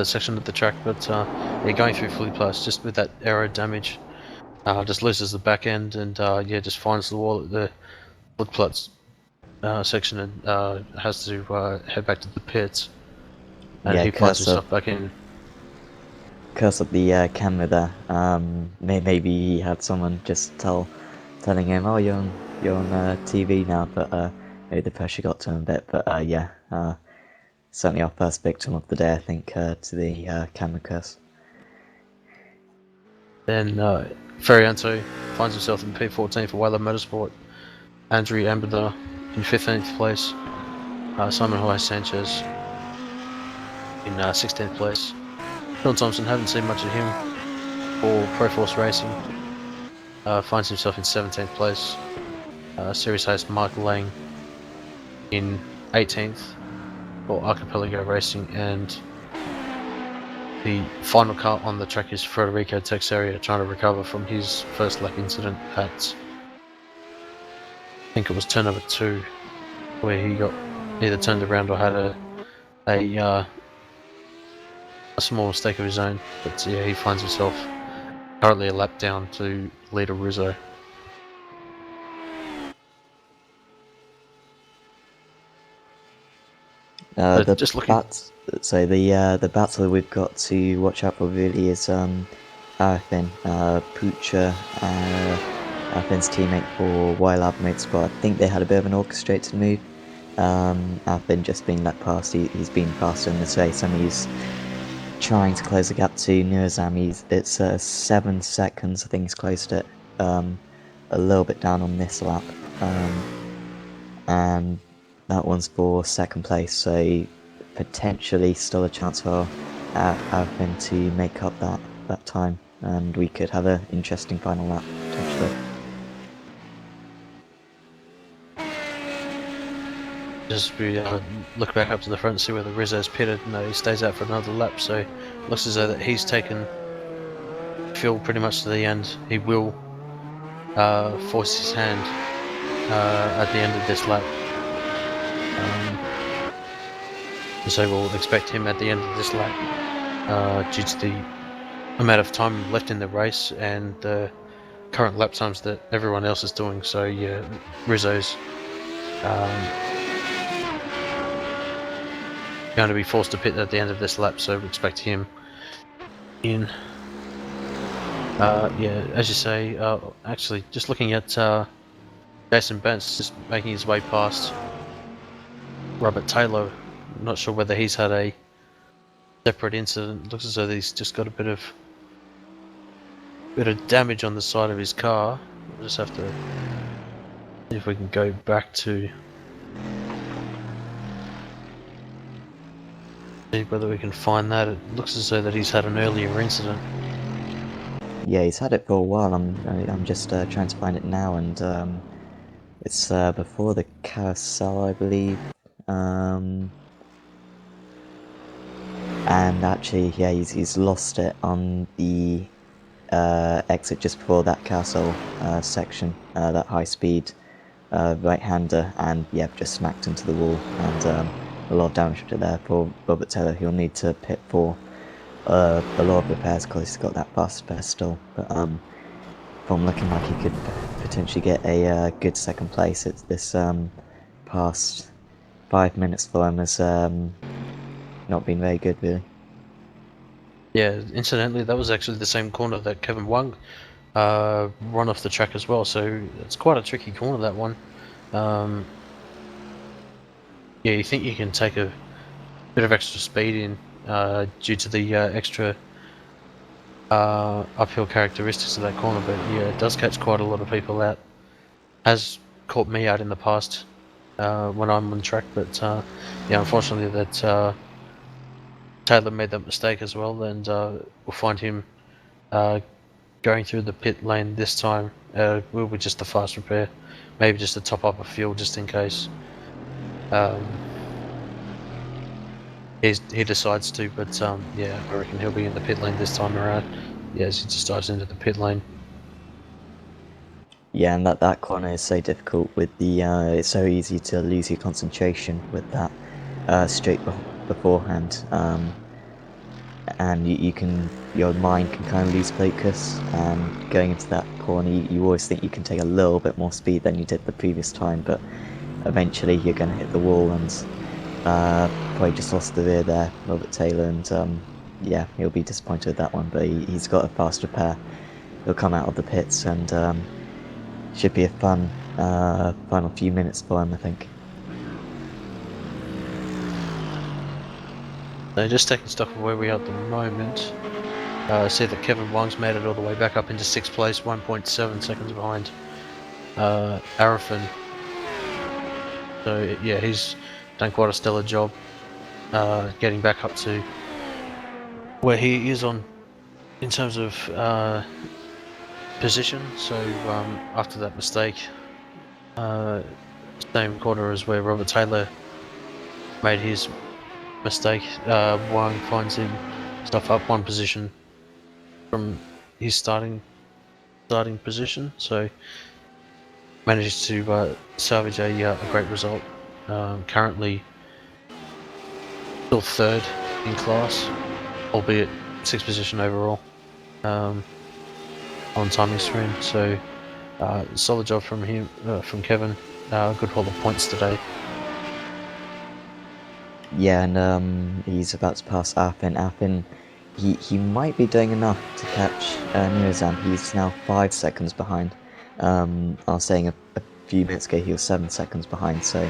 section of the track, but yeah, going through Flugplatz just with that aero damage, just loses the back end and yeah, just finds the wall at the Flugplatz section and has to head back to the pits, and Yeah, he finds himself back in. Curse up the camera there. Maybe he had someone just telling him, "Oh, you're on TV now," but maybe the pressure got to him a bit. But yeah, certainly our first victim of the day, I think, to the camera curse. Then Ferianto finds himself in P14 for Wildland Motorsport. Andrew Ambadar in 15th place. Simon Jorge Sanchez in 16th place. Sean Thompson, haven't seen much of him for Proforce Racing. Finds himself in 17th place. Series host Michael Lang in 18th for Archipelago Racing, and the final car on the track is Federico Texeria, trying to recover from his first lap incident at, I think it was turn number 2, where he got either turned around or had a small mistake of his own. But yeah, he finds himself currently a lap down to leader Rizzo. The battle we've got to watch out for really is Arifin, Poocher, Arifin's teammate for YLab Motorsport. I think they had a bit of an orchestrated move. Arifin just being let past, he's been faster in this race, and he's trying to close the gap to Nirazam. It's 7 seconds, I think he's closed it, a little bit down on this lap, and that one's for second place, so potentially still a chance for Arifin to make up that time, and we could have an interesting final lap potentially. Just we look back up to the front and see whether Rizzo's pitted. No, he stays out for another lap, so it looks as though that he's taken Phil pretty much to the end. He will force his hand at the end of this lap. So we'll expect him at the end of this lap due to the amount of time left in the race and the current lap times that everyone else is doing. So yeah, Rizzo's going to be forced to pit at the end of this lap, so we expect him in. Yeah, as you say, actually, just looking at Jason Bentz just making his way past Robert Taylor. I'm not sure whether he's had a separate incident. Looks as though he's just got a bit of damage on the side of his car. We'll just have to see if we can go back to see whether we can find that. It looks as though that he's had an earlier incident. Yeah, he's had it for a while. I'm just trying to find it now, and it's before the carousel, I believe. And actually, yeah, he's lost it on the exit just before that carousel section, that high-speed right-hander, and yeah, just smacked into the wall, and a lot of damage to there for Robert Taylor. He'll need to pit for a lot of repairs because he's got that fast spare still. But from looking like he could potentially get a good second place, it's this past 5 minutes for him has not been very good, really. Yeah, incidentally, that was actually the same corner that Kevin Wang run off the track as well, so it's quite a tricky corner, that one. Yeah, you think you can take a bit of extra speed in due to the extra uphill characteristics of that corner, but yeah, it does catch quite a lot of people out. Has caught me out in the past when I'm on track, but yeah, unfortunately that Taylor made that mistake as well, and we'll find him going through the pit lane this time. Will be just a fast repair, maybe just to top up a fuel just in case he decides to, but yeah, I reckon he'll be in the pit lane this time around. Yeah, as he just dives into the pit lane. Yeah, and that corner is so difficult with the, it's so easy to lose your concentration with that straight beforehand, and you can, your mind can kind of lose focus, and going into that corner, you always think you can take a little bit more speed than you did the previous time, but eventually you're going to hit the wall, and probably just lost the rear there, Robert Taylor, and yeah, he'll be disappointed with that one, but he's got a fast repair. He'll come out of the pits, and should be a fun final few minutes for him, I think. So just taking stock of where we are at the moment. See that Kevin Wong's made it all the way back up into 6th place, 1.7 seconds behind Arifin. So yeah, he's done quite a stellar job getting back up to where he is on in terms of position. So after that mistake, same corner as where Robert Taylor made his mistake, Wang finds himself up one position from his starting position, so manages to salvage a great result. Currently still 3rd in class, albeit 6th position overall on timing screen. So solid job from him, from Kevin. Good haul of points today. Yeah, and he's about to pass Arfin. Arfin, he might be doing enough to catch Nuazam. He's now 5 seconds behind. I was saying a few minutes ago he was 7 seconds behind, so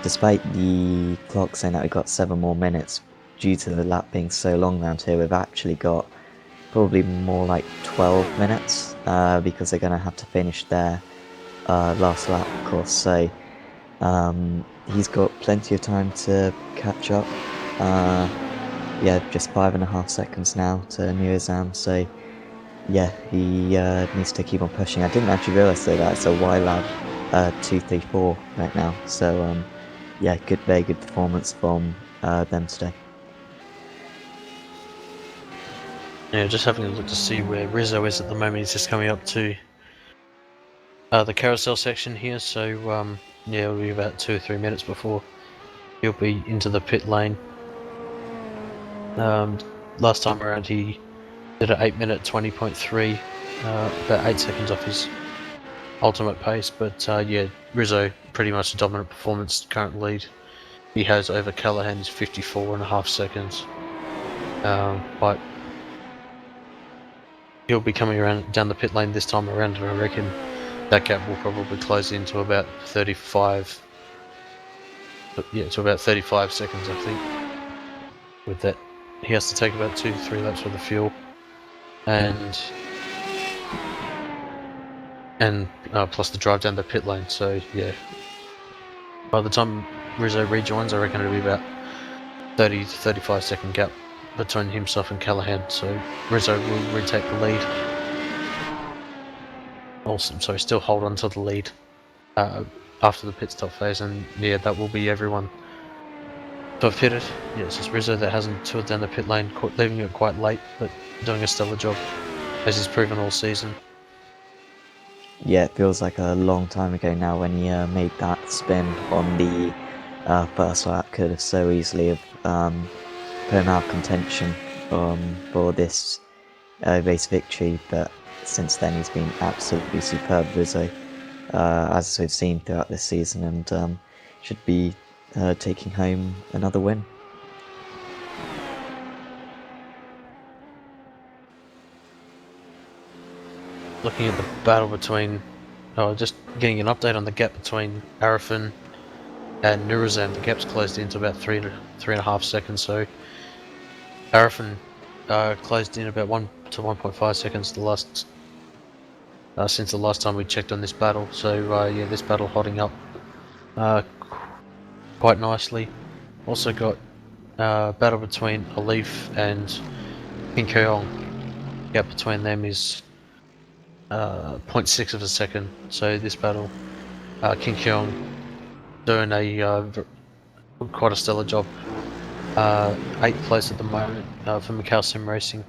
despite the clock saying that we got 7 more minutes, due to the lap being so long around here, we've actually got probably more like 12 minutes, because they're going to have to finish their last lap, of course, so he's got plenty of time to catch up. Yeah, just 5.5 seconds now to Nuazam, so yeah, he needs to keep on pushing. I didn't actually realise though that it's a Y lab 234 right now. So yeah, very good performance from them today. Yeah, just having a look to see where Rizzo is at the moment. He's just coming up to the carousel section here, so yeah, it'll be about 2 or 3 minutes before he'll be into the pit lane. Last time around he did an 8-minute 20.3, about 8 seconds off his ultimate pace, but yeah, Rizzo pretty much a dominant performance, current lead. He has over Callahan's 54.5 seconds, but he'll be coming around down the pit lane this time around, and I reckon that gap will probably close into about 35. Yeah, to about 35 seconds, I think. With that, he has to take about 2 to 3 laps for the fuel, and plus the drive down the pit lane. So yeah, by the time Rizzo rejoins, I reckon it'll be about 30 to 35 second gap between himself and Callahan. So Rizzo will retake the lead. Also, sorry, still hold on to the lead after the pit stop phase, and yeah, that will be everyone to have pitted. Yeah, it's just Rizzo that hasn't toured down the pit lane, leaving it quite late, but doing a stellar job, as he's proven all season. Yeah, it feels like a long time ago now when he made that spin on the first lap. Could have so easily have put him out of contention for this race victory, but since then he's been absolutely superb, Rizzo, as we've seen throughout this season, and should be taking home another win. Looking at the battle between, just getting an update on the gap between Arifin and Nurazam. The gap's closed into about 3.5 seconds. So Arifin closed in about 1 to 1.5 seconds since the last time we checked on this battle. So yeah, this battle holding up quite nicely. Also got battle between Alif and King Keong. Gap between them is 0.6 of a second. So this battle, King Keong doing quite a stellar job. 8th place at the moment for Macau Sim Racing,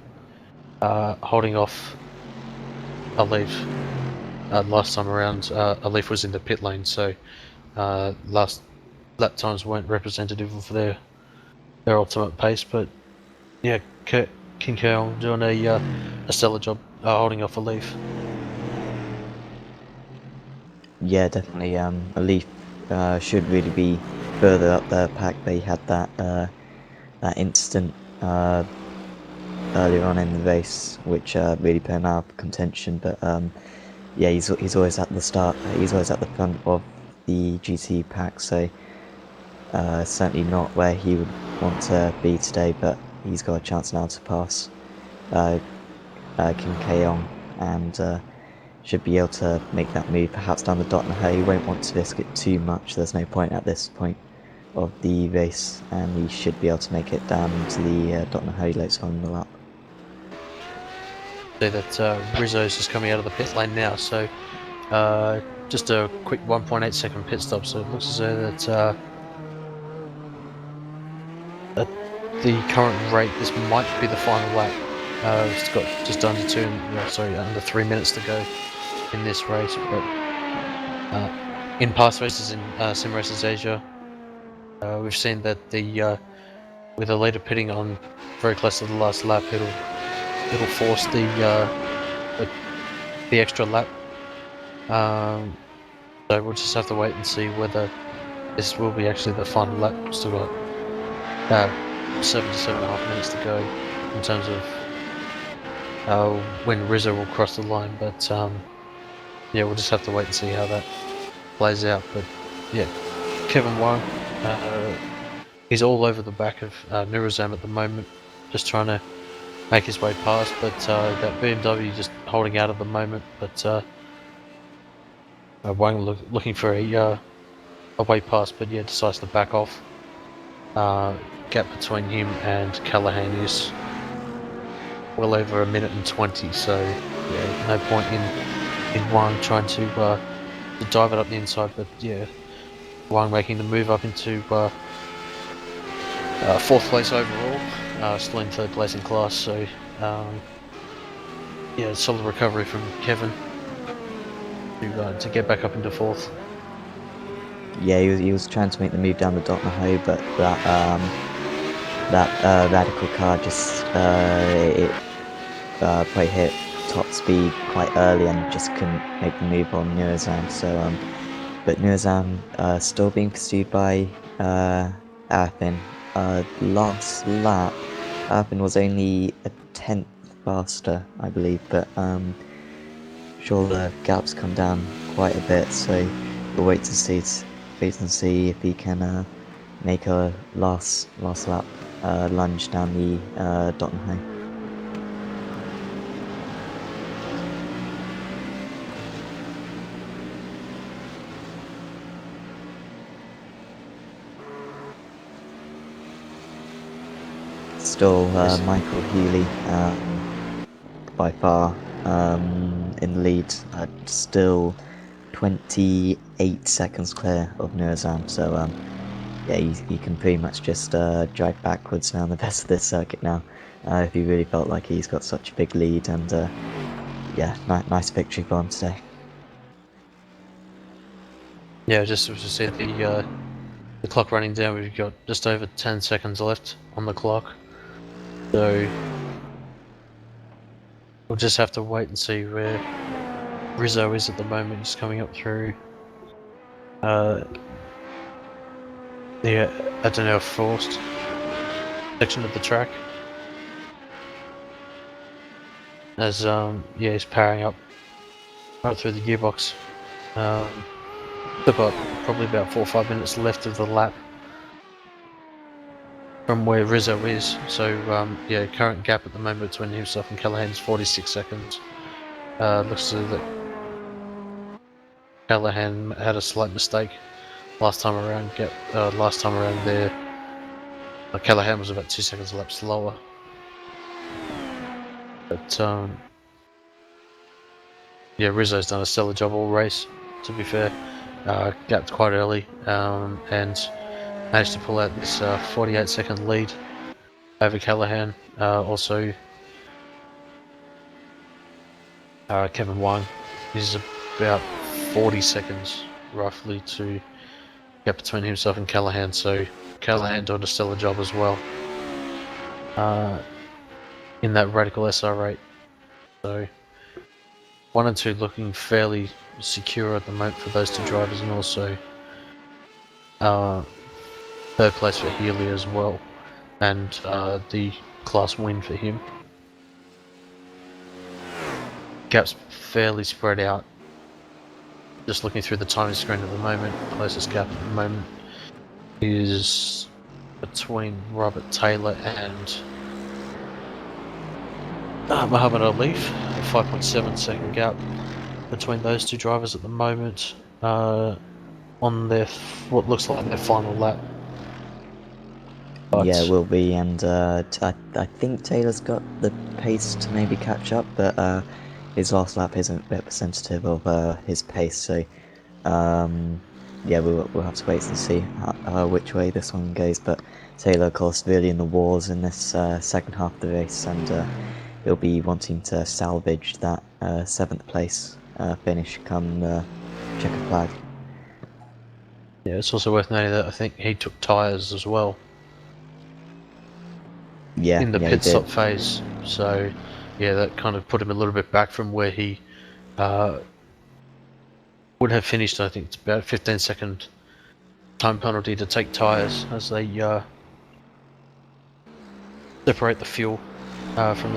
holding off Alif. Last time around, Alif was in the pit lane, so last lap times weren't representative of their ultimate pace. But yeah, King Keong doing a stellar job holding off Alif. Yeah, definitely. Alif should really be further up the pack. They had that incident earlier on in the race, which really put him out of contention. But yeah, he's always at the start. He's always at the front of the GT pack. So certainly not where he would want to be today. But he's got a chance now to pass Kim Keong and should be able to make that move, perhaps down the dot and he won't want to risk it too much. There's no point at this point of the race, and he should be able to make it down to the dot and later on in the lap. See that Rizzo's just coming out of the pit lane now, so just a quick 1.8 second pit stop. So it looks as though that at the current rate, this might be the final lap. It's got just under 3 minutes to go in this race, but in past races in Sim Races Asia, we've seen that with a leader pitting on very close to the last lap, it'll force the extra lap. So we'll just have to wait and see whether this will be actually the final lap. We've still got 7 to 7.5 minutes to go in terms of when Rizzo will cross the line, but yeah, we'll just have to wait and see how that plays out. But yeah, Kevin Wang, he's all over the back of Nurazam at the moment, just trying to make his way past, but that BMW just holding out at the moment. But Wang looking for a way past, but yeah, decides to back off. Gap between him and Callahan is well over 1 minute and 20, so yeah, no point in Wang trying to to dive it up the inside, but yeah, Wang making the move up into 4th place overall, still in 3rd place in class, so yeah, solid recovery from Kevin to get back up into 4th. Yeah, he was trying to make the move down the Dotnahoe, but that radical car just it probably hit top speed quite early and just couldn't make the move on Nurazam. So but Nurazam still being pursued by Arapin. Last lap, Arapin was only a tenth faster, I believe, but sure the gap's come down quite a bit. So we'll wait and see if he can make a last lap lunge down the Dottenham. Still Michael Healy by far in the lead, still 28 seconds clear of Nurazam, so yeah, you can pretty much just drive backwards around the best of this circuit now, if he really felt like he's got such a big lead, and yeah, nice victory for him today. Yeah, just to see the clock running down, we've got just over 10 seconds left on the clock, so we'll just have to wait and see where Rizzo is at the moment. He's coming up through the Adenauer Forced section of the track, as yeah, he's powering up right through the gearbox. Still got probably about 4 or 5 minutes left of the lap from where Rizzo is, so yeah, current gap at the moment between himself and Callahan is 46 seconds. Looks as though Callahan had a slight mistake last time around. There, Callahan was about 2 seconds a lap slower, but yeah, Rizzo's done a stellar job all race, to be fair. Gapped quite early and managed to pull out this 48-second lead over Callahan. Also, Kevin Wang is about 40 seconds roughly to get between himself and Callahan, so Callahan did a stellar job as well in that radical SR8. So 1 and 2 looking fairly secure at the moment for those two drivers, and also 3rd place for Healy as well, and the class win for him. Gap's fairly spread out. Just looking through the timing screen at the moment, closest gap at the moment is between Robert Taylor and Muhammad Ali, a 5.7 second gap between those two drivers at the moment on their what looks like their final lap. But yeah, it will be, and I think Taylor's got the pace to maybe catch up, but his last lap isn't representative of his pace, so yeah, we'll have to wait and see which way this one goes. But Taylor, of course, really in the wars in this second half of the race, and he'll be wanting to salvage that 7th place finish come checker flag. yeah, it's also worth noting that I think he took tyres as well. Yeah, in the yeah, pit stop phase, so yeah, that kind of put him a little bit back from where he would have finished. I think it's about a 15-second time penalty to take tyres as they separate the fuel from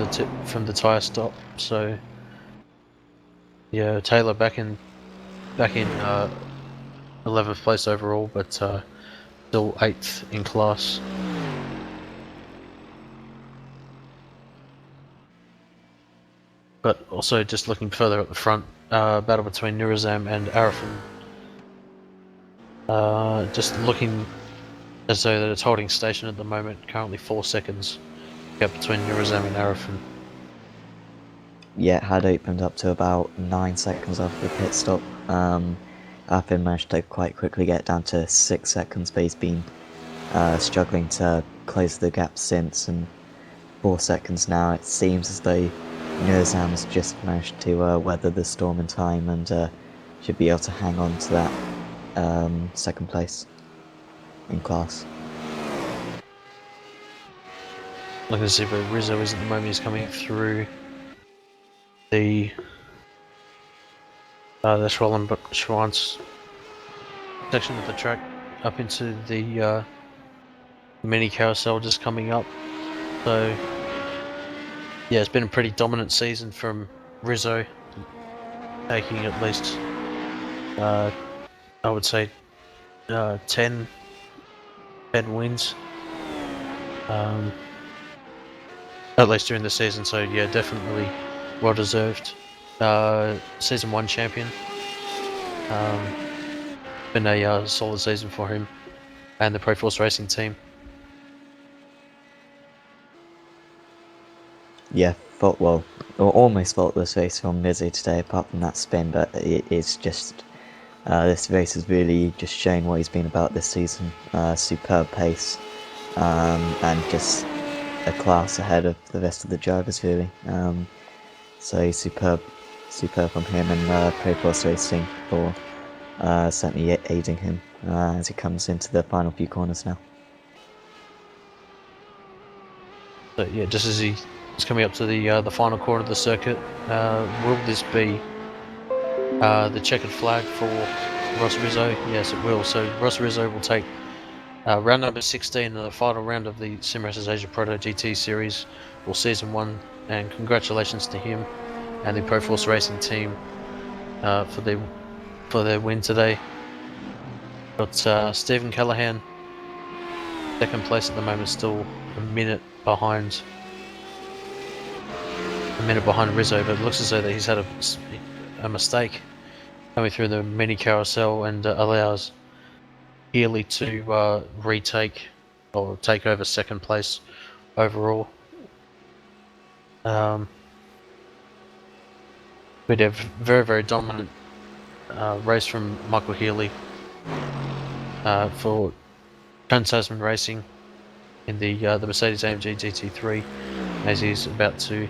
the tyre stop. So yeah, Taylor back in 11th place overall, but still 8th in class. But also just looking further at the front, battle between Nurazam and Arafin. Just looking as though that it's holding station at the moment, currently 4 seconds gap between Nurazam and Arafin. Yeah, it had opened up to about 9 seconds after the pit stop. Arfin managed to quite quickly get down to 6 seconds, but he's been struggling to close the gap since, and 4 seconds now. It seems as though Nurzam's just managed to weather the storm in time and should be able to hang on to that second place in class. Looking to see where Rizzo is at the moment. He's coming through the Schwanz section of the track up into the mini carousel just coming up. So yeah, it's been a pretty dominant season from Rizzo, taking at least I would say 10 wins, at least during the season. So yeah, definitely well deserved. Season 1 champion. Been a solid season for him and the Pro Force Racing team. Yeah, almost faultless race from Rizzo today, apart from that spin, but it's just this race has really just shown what he's been about this season. Superb pace, and just a class ahead of the rest of the drivers, really. So superb from him, and Pro Force Racing for certainly aiding him as he comes into the final few corners now. So yeah, just as he is coming up to the final corner of the circuit, will this be the checkered flag for Ross Rizzo? Yes, it will. So Ross Rizzo will take round number 16 in the final round of the SRA Asia Proto-GT Series for Season 1, and congratulations to him and the Pro Force Racing team for their win today. Got Stephen Callahan, second place at the moment, still a minute behind Rizzo, but it looks as though that he's had a mistake coming through the mini carousel and allows Healy to retake or take over second place overall. We had a very dominant race from Michael Healy for Trans-Tasman Racing in the Mercedes-AMG GT3, as he's about to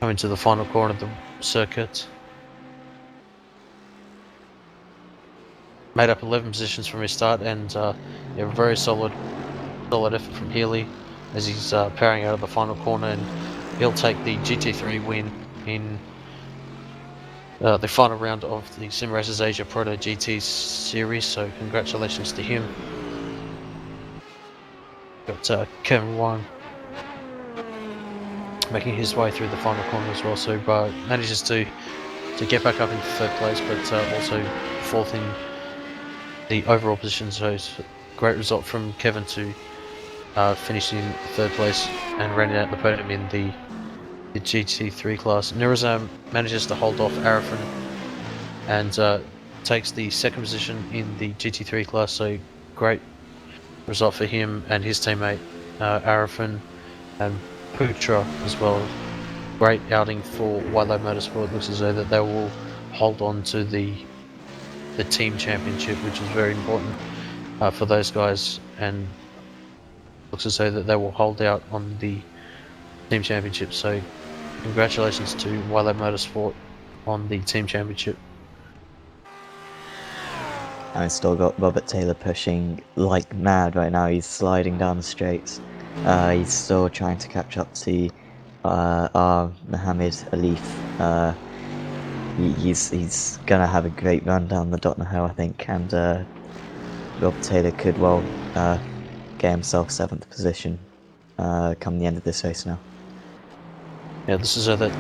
come into the final corner of the circuit. Made up 11 positions from his start, and a very solid effort from Healy as he's powering out of the final corner, and he'll take the GT3 win in the final round of the SimRacers Asia Proto-GT Series, so congratulations to him. Got Kevin Wang making his way through the final corner as well, so manages to get back up into third place, but also fourth in the overall position, so it's a great result from Kevin to finish in third place and rounding out the podium in the GT3 class. Nurzam manages to hold off Arafin and takes the second position in the GT3 class, so great result for him and his teammate Arafin and Putra as well. Great outing for Wilo Motorsport. Looks as though that they will hold on to the team championship, which is very important for those guys, and looks as though that they will hold out on the team championship. So congratulations to Wilo Motorsport on the team championship. And we've still got Robert Taylor pushing like mad right now. He's sliding down the straights. He's still trying to catch up to our Mohammed Alif. He's gonna have a great run down the Dotna Hill, I think, and Robert Taylor could well get himself 7th position come the end of this race now. Yeah, this is that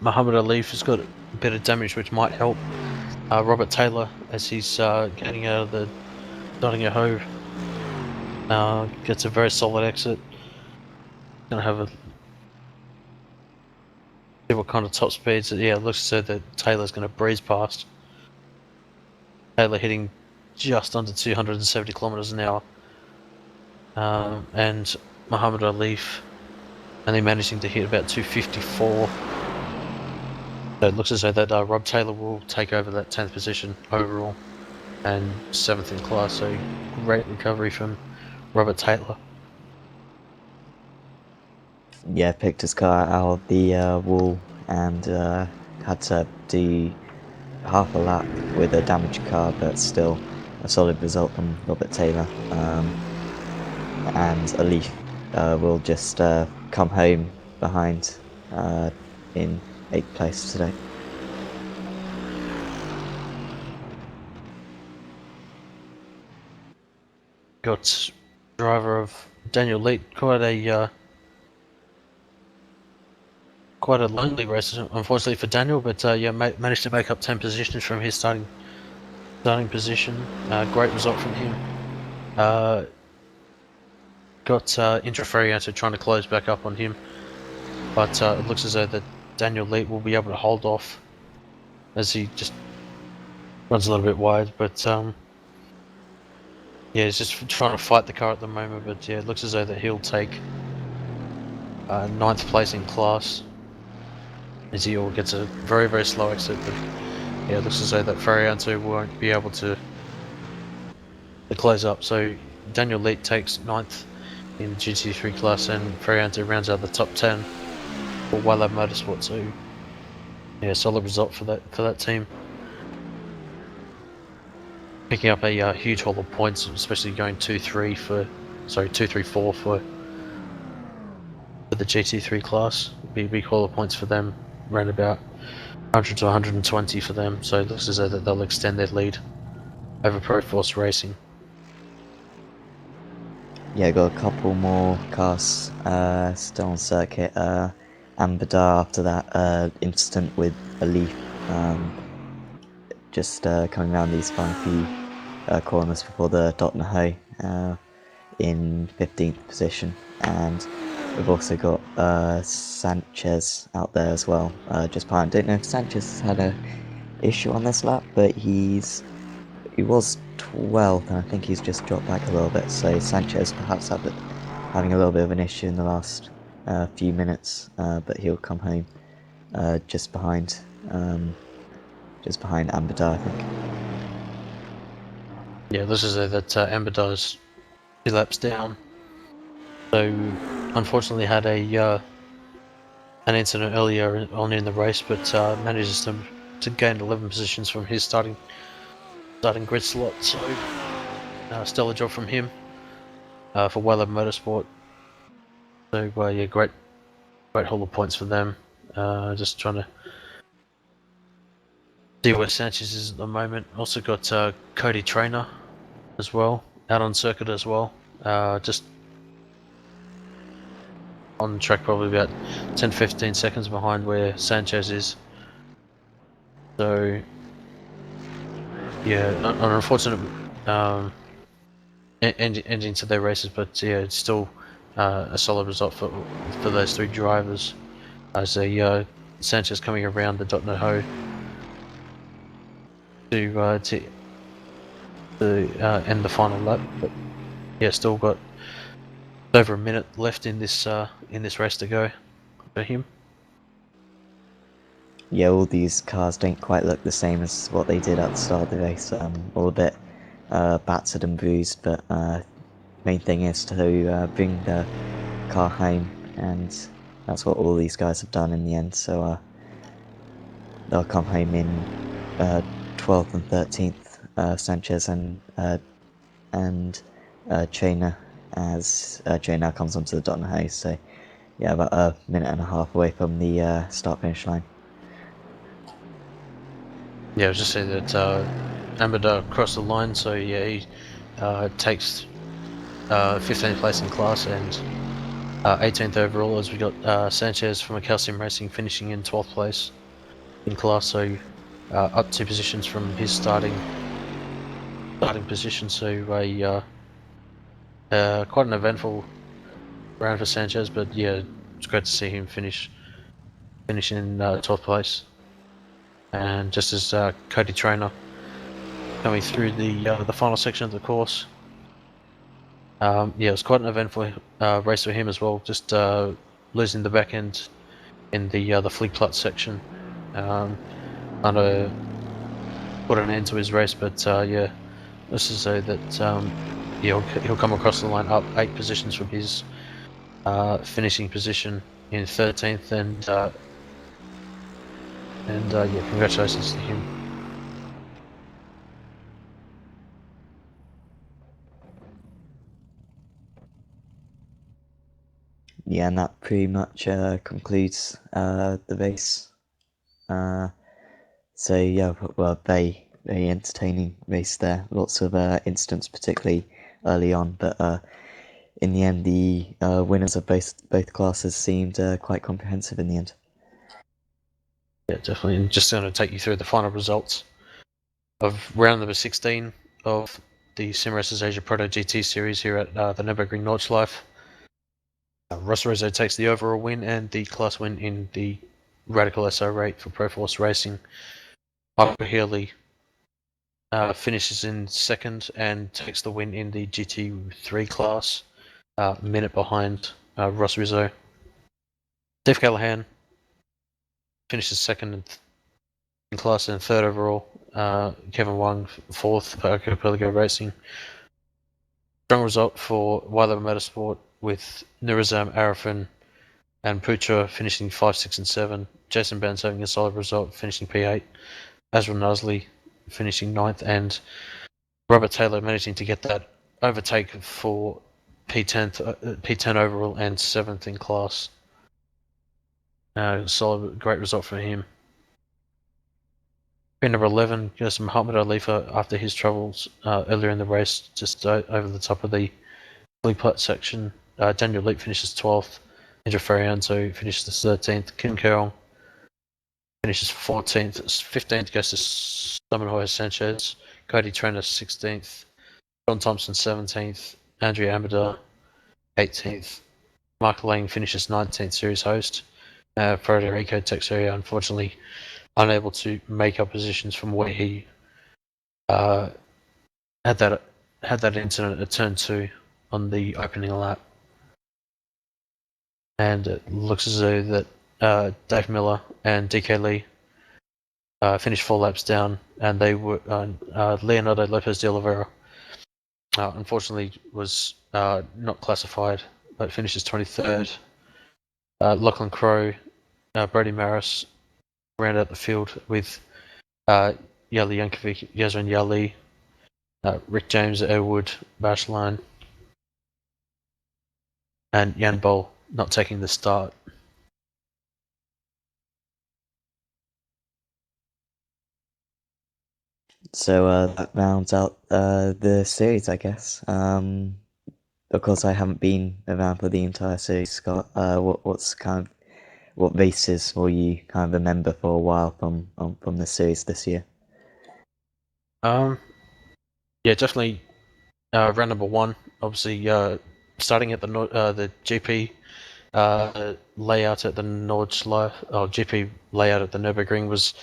Muhammad Alif has got a bit of damage, which might help Robert Taylor as he's getting out of the Nottingham Hove. Gets a very solid exit. Gonna have a see what kind of top speeds. Yeah, it looks as though that Taylor's gonna breeze past. Taylor hitting just under 270 kilometers an hour, and Muhammad Alif only managing to hit about 254. So it looks as though that Rob Taylor will take over that 10th position overall and 7th in class, so great recovery from Robert Taylor. Yeah, picked his car out of the wall and had to do half a lap with a damaged car, but still a solid result from Robert Taylor. And a Leaf will just come home behind in 8th place today. Got driver of Daniel Leet, quite a lonely race, unfortunately for Daniel, but yeah, managed to make up 10 positions from his starting position. Great result from him. Got Intraferianto trying to close back up on him, but it looks as though that Daniel Leet will be able to hold off as he just runs a little bit wide, but yeah, he's just trying to fight the car at the moment, but yeah, it looks as though that he'll take 9th place in class as he all gets a very, very slow exit, but yeah, it looks as though that Ferianto won't be able to close up, so Daniel Leet takes 9th in the GT3 class and Ferianto rounds out the top 10 for Wildlab Motorsport, so yeah, solid result for that team. Picking up a huge haul of points, especially going 2-3 2-3-4 for the GT3 class. Be a big haul of points for them, around about 100 to 120 for them, so it looks as though that they'll extend their lead over Proforce Racing. Yeah, got a couple more cars still on circuit. Ambadar after that incident with a Leaf, just coming around these final few corners before the dot and hoe in 15th position, and we've also got Sanchez out there as well, just behind. Don't know if Sanchez has had a issue on this lap, but he was 12th, and I think he's just dropped back a little bit. So Sanchez perhaps having a little bit of an issue in the last few minutes, but he'll come home just behind Ambadar, I think. Yeah, this is that Amberdar's 2 laps down. So unfortunately had an incident earlier on in the race, but manages to gain 11 positions from his starting grid slot. So stellar job from him for Wildlab Motorsport. So yeah, great haul of points for them. Just trying to see where Sanchez is at the moment. Also got Cody Trainer as well, out on circuit as well. Just on track, probably about 10-15 seconds behind where Sanchez is. So yeah, an unfortunate ending to their races, but yeah, it's still a solid result for those 3 drivers. As Sanchez coming around the dot no ho to end the final lap, but yeah, still got over a minute left in this race to go for him. Yeah, all these cars don't quite look the same as what they did at the start of the race. All a bit battered and bruised, but main thing is to bring the car home, and that's what all these guys have done in the end. So they'll come home in 12th and 13th, Sanchez and Trainer, as Trainer comes onto the dot and hay. So yeah, about a minute and a half away from the start finish line. Yeah, I was just saying that Ambadar crossed the line, so yeah, he takes 15th place in class and 18th overall, as we got Sanchez from Calcium Racing finishing in 12th place in class, so up 2 positions from his starting position. So quite an eventful round for Sanchez, but yeah, it's great to see him finish in 12th place. And just as Cody Trainer coming through the final section of the course. Yeah, it was quite an eventful race for him as well, just losing the back end in the Fliegplatz section. kind of put an end to his race. But yeah, let's just say that he'll come across the line up 8 positions from his finishing position in 13th, and yeah, congratulations to him. Yeah, and that pretty much concludes the race. So yeah, well, very entertaining race there. Lots of incidents, particularly early on, but in the end, the winners of both classes seemed quite comprehensive in the end. Yeah, definitely. And just going to take you through the final results of round number 16 of the SimRacers Asia Proto-GT Series here at the Nurburgring Nordschleife. Ross Rizzo takes the overall win and the class win in the Radical SR8 for Pro Force Racing. Michael Healy finishes in second and takes the win in the GT3 class, a minute behind Ross Rizzo. Dave Callahan finishes second in class and third overall. Kevin Wang fourth for Archipelago Racing. Strong result for Weiler Motorsport with Nurizam, Arifin, and Pucha finishing 5, 6, and 7. Jason Benz having a solid result, finishing P8. Azrael Nuzley finishing 9th, and Robert Taylor managing to get that overtake for P10 overall and 7th in class. Solid, great result for him. Pin number 11 goes to Muhammad Alifa after his troubles earlier in the race, just over the top of the fully plat section. Daniel Leap finishes 12th. Andrew Farianzo finishes 13th. Kim Kerrong finishes 14th. 15th goes to Simon Hoyer Sanchez. Cody Trenner 16th. John Thompson 17th. Andrew Amador 18th. Mark Lang finishes 19th series host. Federico Texeria unfortunately unable to make up positions from where he had that incident at turn 2 on the opening lap. And it looks as though that Dave Miller and DK Lee finished 4 laps down, and they were Leonardo Lopez de Oliveira unfortunately was not classified, but finishes 23rd. Lachlan Crowe, Brody Maris round out the field with Yali Yankovic, Yazrin Yali, Rick James, Elwood, Bashline, and Jan Bol not taking the start. So that rounds out the series, I guess. Of course, I haven't been around for the entire series, Scott. What races will you kind of remember for a while from the series this year? Yeah, definitely. Round number 1, obviously, starting at the GP layout at the GP layout at the Nurburgring was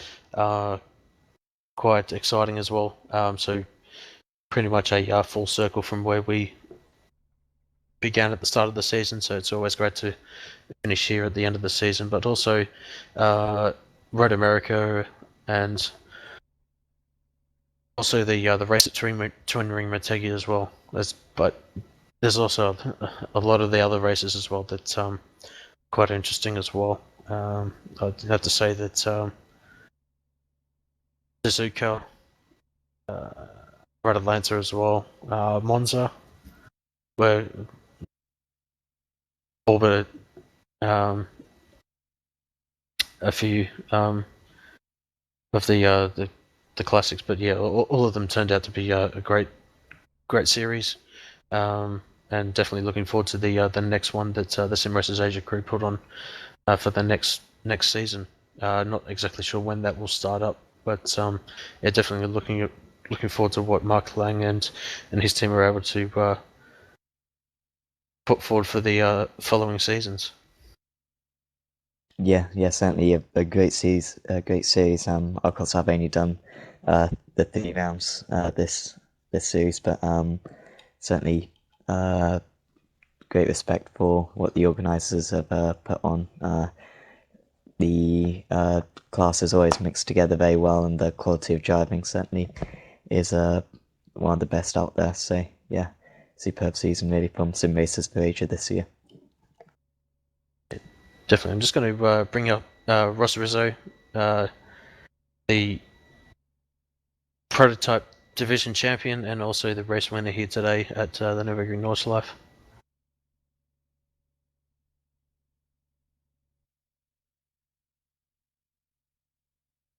quite exciting as well. So pretty much a full circle from where we began at the start of the season. So it's always great to finish here at the end of the season. But also Road America and also the race at Twin Ring Motegi as well. But there's also a lot of the other races as well that quite interesting as well. I'd have to say that Suzuka, Red Atlanta as well, Monza, where all but a few of the classics, but yeah, all of them turned out to be a great series, and definitely looking forward to the next one that the SimRacers Asia crew put on for the next season. Not exactly sure when that will start up, but yeah, definitely looking forward to what Mark Lang and his team are able to put forward for the following seasons. Yeah, certainly a great series. A great series. Of course, I've only done the 3 rounds this series, but certainly great respect for what the organisers have put on. the classes always mix together very well, and the quality of driving certainly is one of the best out there. So yeah, superb season really from Sim Racers for Asia this year. Definitely. I'm just going to bring up Ross Rizzo, the prototype division champion and also the race winner here today at the Nurburgring Nordschleife.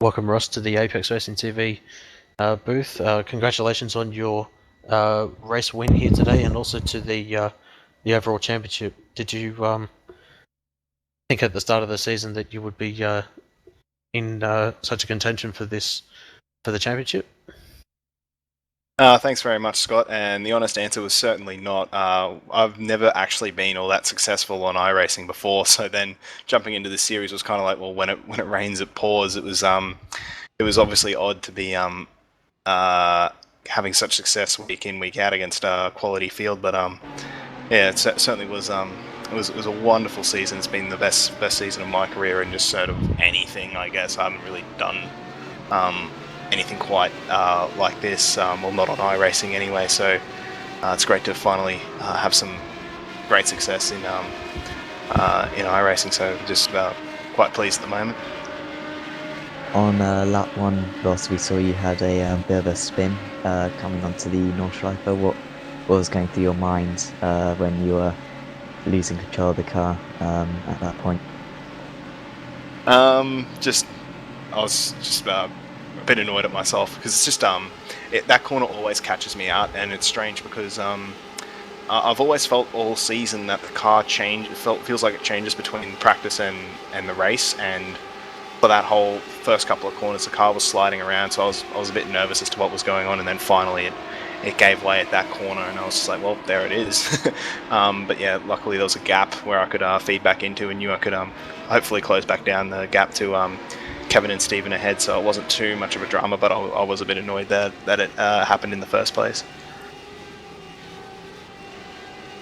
Welcome, Ross, to the Apex Racing TV booth. Congratulations on your race win here today, and also to the overall championship. Did you think at the start of the season that you would be in such a contention for the championship? Thanks very much, Scott. And the honest answer was certainly not. I've never actually been all that successful on iRacing before, so then jumping into the series was kind of like, well, when it rains, it pours. It was obviously odd to be having such success week in, week out against a quality field, but yeah, it certainly was. It was a wonderful season. It's been the best season of my career in just sort of anything, I guess. I haven't really done anything quite like this, well, not on iRacing anyway, so it's great to finally have some great success in iRacing, so just quite pleased at the moment. On lap 1, Ross, we saw you had a bit of a spin coming onto the Nordschleife. What was going through your mind when you were losing control of the car at that point? I was just a bit annoyed at myself because it's just that corner always catches me out, and it's strange because I've always felt all season that the car feels like it changes between practice and the race, and for that whole first couple of corners the car was sliding around, so I was a bit nervous as to what was going on, and then finally it gave way at that corner, and I was just like, well, there it is. But yeah, luckily there was a gap where I could feed back into, and knew I could hopefully close back down the gap to Kevin and Stephen ahead, so it wasn't too much of a drama, but I was a bit annoyed that it happened in the first place.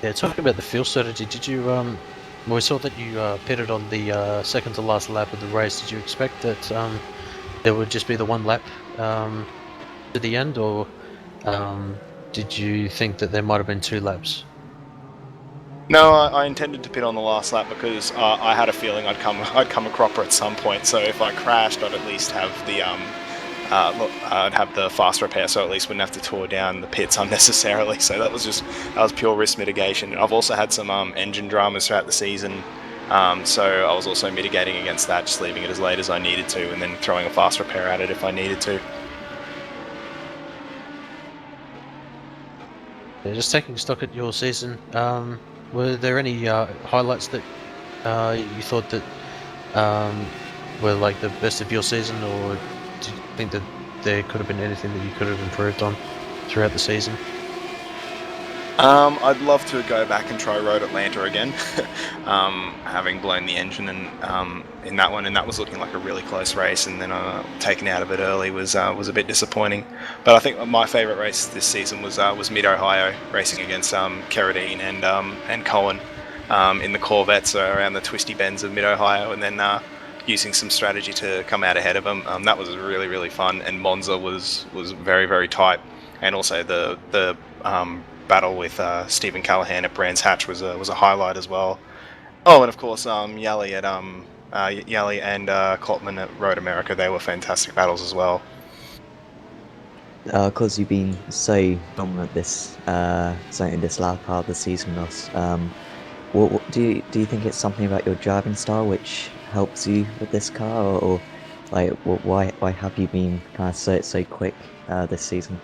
Yeah, talking about the fuel strategy, did you we saw that you pitted on the second to last lap of the race. Did you expect that there would just be the one lap to the end, or did you think that there might have been 2 laps? No, I intended to pit on the last lap because I had a feeling I'd come a cropper at some point. So if I crashed, I'd at least have the I'd have the fast repair, so at least wouldn't have to tour down the pits unnecessarily. So that was pure risk mitigation. And I've also had some engine dramas throughout the season, so I was also mitigating against that, just leaving it as late as I needed to, and then throwing a fast repair at it if I needed to. Yeah, just taking stock at your season, were there any highlights that you thought that were like the best of your season, or do you think that there could have been anything that you could have improved on throughout the season? I'd love to go back and try Road Atlanta again, having blown the engine and in that one, and that was looking like a really close race, and then taken out of it early was a bit disappointing. But I think my favourite race this season was Mid Ohio, racing against Carradine and Cohen in the Corvettes around the twisty bends of Mid Ohio, and then using some strategy to come out ahead of them. That was really, really fun, and Monza was very, very tight, and also the battle with Stephen Callahan at Brands Hatch was a highlight as well. Oh, and of course Yali and Klotman at Road America, they were fantastic battles as well. Because you've been so dominant certainly this last part of the season, Ross, what do you think it's something about your driving style which helps you with this car, or like why have you been kind of so quick this season?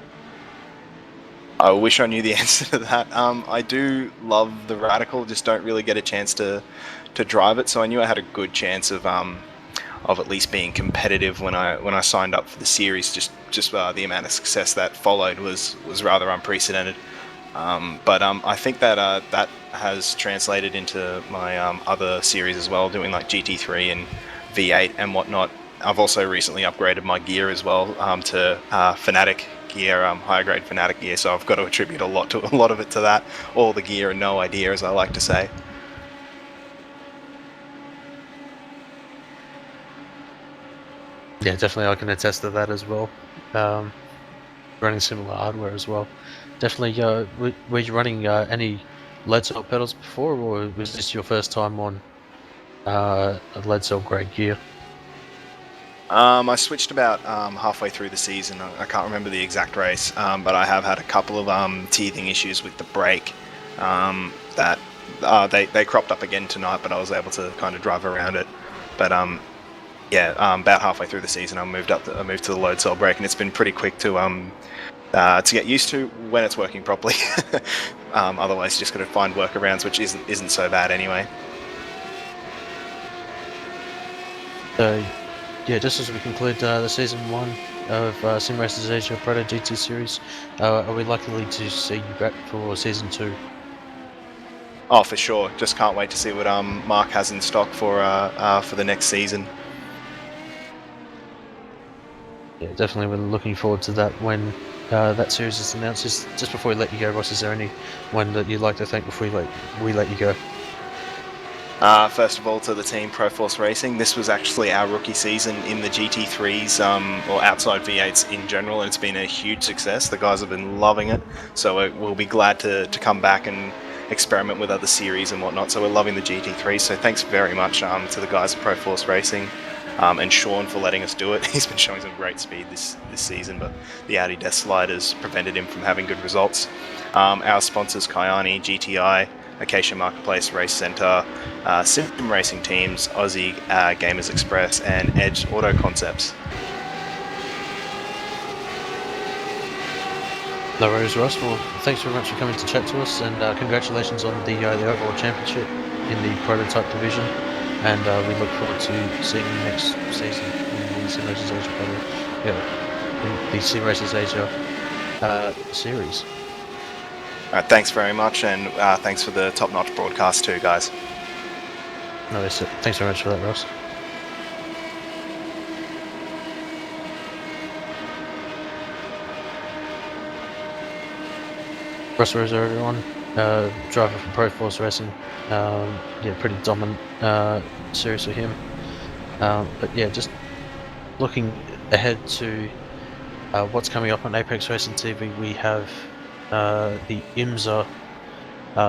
I wish I knew the answer to that. I do love the Radical, just don't really get a chance to drive it. So I knew I had a good chance of at least being competitive when I signed up for the series. Just the amount of success that followed was rather unprecedented. But I think that that has translated into my other series as well, doing like GT3 and V8 and whatnot. I've also recently upgraded my gear as well to Fanatic gear, higher grade Fanatic gear, so I've got to attribute a lot of it to that. All the gear and no idea, as I like to say. Yeah, definitely, I can attest to that as well. Running similar hardware as well. Definitely, were you running any lead cell pedals before, or was this your first time on a lead cell grade gear? I switched about halfway through the season. I can't remember the exact race, but I have had a couple of teething issues with the brake that they cropped up again tonight, but I was able to kind of drive around it. But yeah, about halfway through the season, I moved to the load cell brake, and it's been pretty quick to get used to when it's working properly. Otherwise, just got to find workarounds, which isn't so bad anyway. So, yeah, just as we conclude the season 1 of Sim Racers Asia Proto-GT Series, are we likely to see you back for season 2? Oh, for sure. Just can't wait to see what Mark has in stock for the next season. Yeah, definitely. We're looking forward to that when that series is announced. Just before we let you go, Ross, is there anyone that you'd like to thank before we let you go? First of all, to the team Proforce Racing. This was actually our rookie season in the GT3s or outside V8s in general, and it's been a huge success. The guys have been loving it, so we'll be glad to come back and experiment with other series and whatnot. So we're loving the GT3. So thanks very much to the guys at Proforce Racing. And Sean for letting us do it. He's been showing some great speed this season, but the Audi Death Slide has prevented him from having good results. Our sponsors, Kyani, GTI, Acacia Marketplace, Race Centre, Sim Racing Teams, Aussie Gamers Express, and Edge Auto Concepts. No worries, Ross. Well, thanks very much for coming to chat to us, and congratulations on the overall championship in the prototype division. And we look forward to seeing you next season in the Sim Racers Asia in the Sim Racers Asia series. Thanks very much, and thanks for the top-notch broadcast too, guys. No, thanks very much for that, Ross. Ross Rosa, everyone. Driver from Proforce Racing. Yeah, pretty dominant series for him. But yeah, just looking ahead to what's coming up on Apex Racing TV, we have the IMSA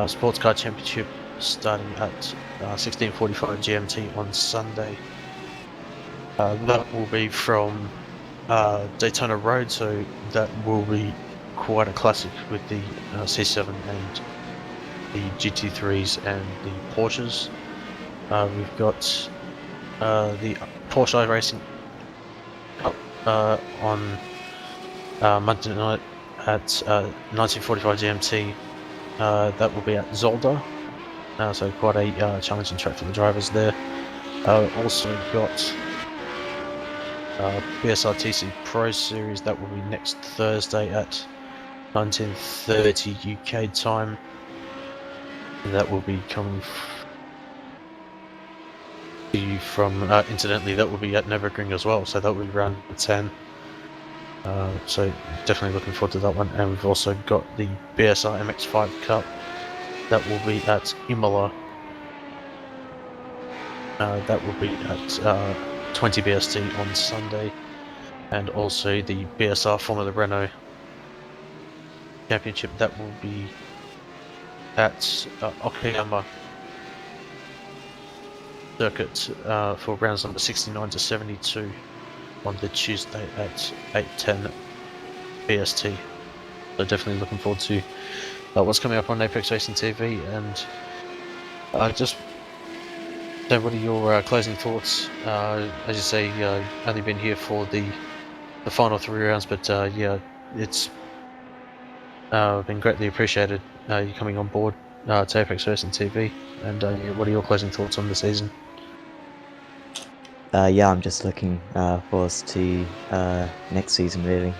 Sports Car Championship starting at 16:45 GMT on Sunday. That will be from Daytona Road, so that will be quite a classic with the C7 and the GT3s and the Porsches. We've got the Porsche iRacing Cup on Monday night at 19:45 GMT. That will be at Zolder, so quite a challenging track for the drivers there. Also got BSRTC Pro Series. That will be next Thursday at 19:30 UK time. And that will be coming to you from, incidentally, that will be at Nurburgring as well, so that will be around 10. So definitely looking forward to that one. And we've also got the BSR MX5 Cup. That will be at Imola. That will be at 20 BST on Sunday. And also the BSR Formula Renault Championship. That will be at Okayama Circuit for rounds number 69 to 72 on the Tuesday at 8:10 BST. So definitely looking forward to what's coming up on Apex Racing TV. And just so, what are your closing thoughts? As you say, only been here for the final 3 rounds, but yeah, it's been greatly appreciated you coming on board to Apex Racing TV. And yeah, what are your closing thoughts on the season? Yeah, I'm just looking forward to next season, really.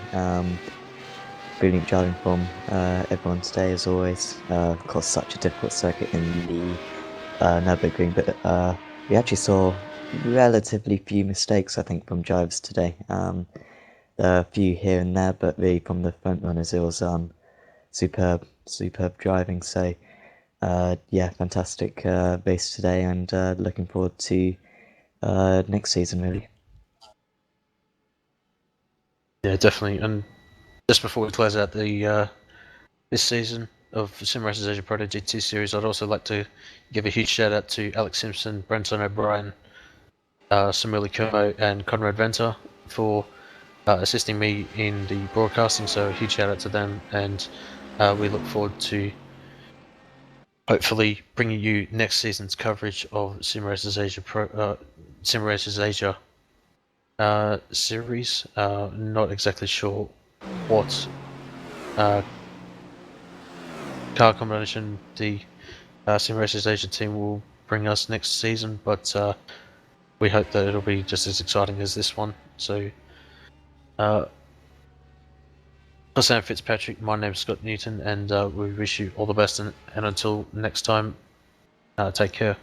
Brilliant driving from everyone today, as always. Of course, such a difficult circuit in the Nurburgring, but we actually saw relatively few mistakes, I think, from drivers today. There are a few here and there, but really from the front runners, it was superb driving. So, yeah, fantastic race today, and looking forward to next season, really. Yeah, definitely. And just before we close out the this season of Sim Racers Asia Proto-GT Series, I'd also like to give a huge shout out to Alex Simpson, Brenton O'Brien, Samuli Kermo, and Conrad Venter for assisting me in the broadcasting. So a huge shout out to them, and we look forward to hopefully bringing you next season's coverage of Sim Racers Asia Sim Racers Asia series. Not exactly sure what car combination the Sim Racers Asia team will bring us next season, but we hope that it'll be just as exciting as this one. So, for Sam Fitzpatrick, my name's Scott Newton, and we wish you all the best, and until next time, take care.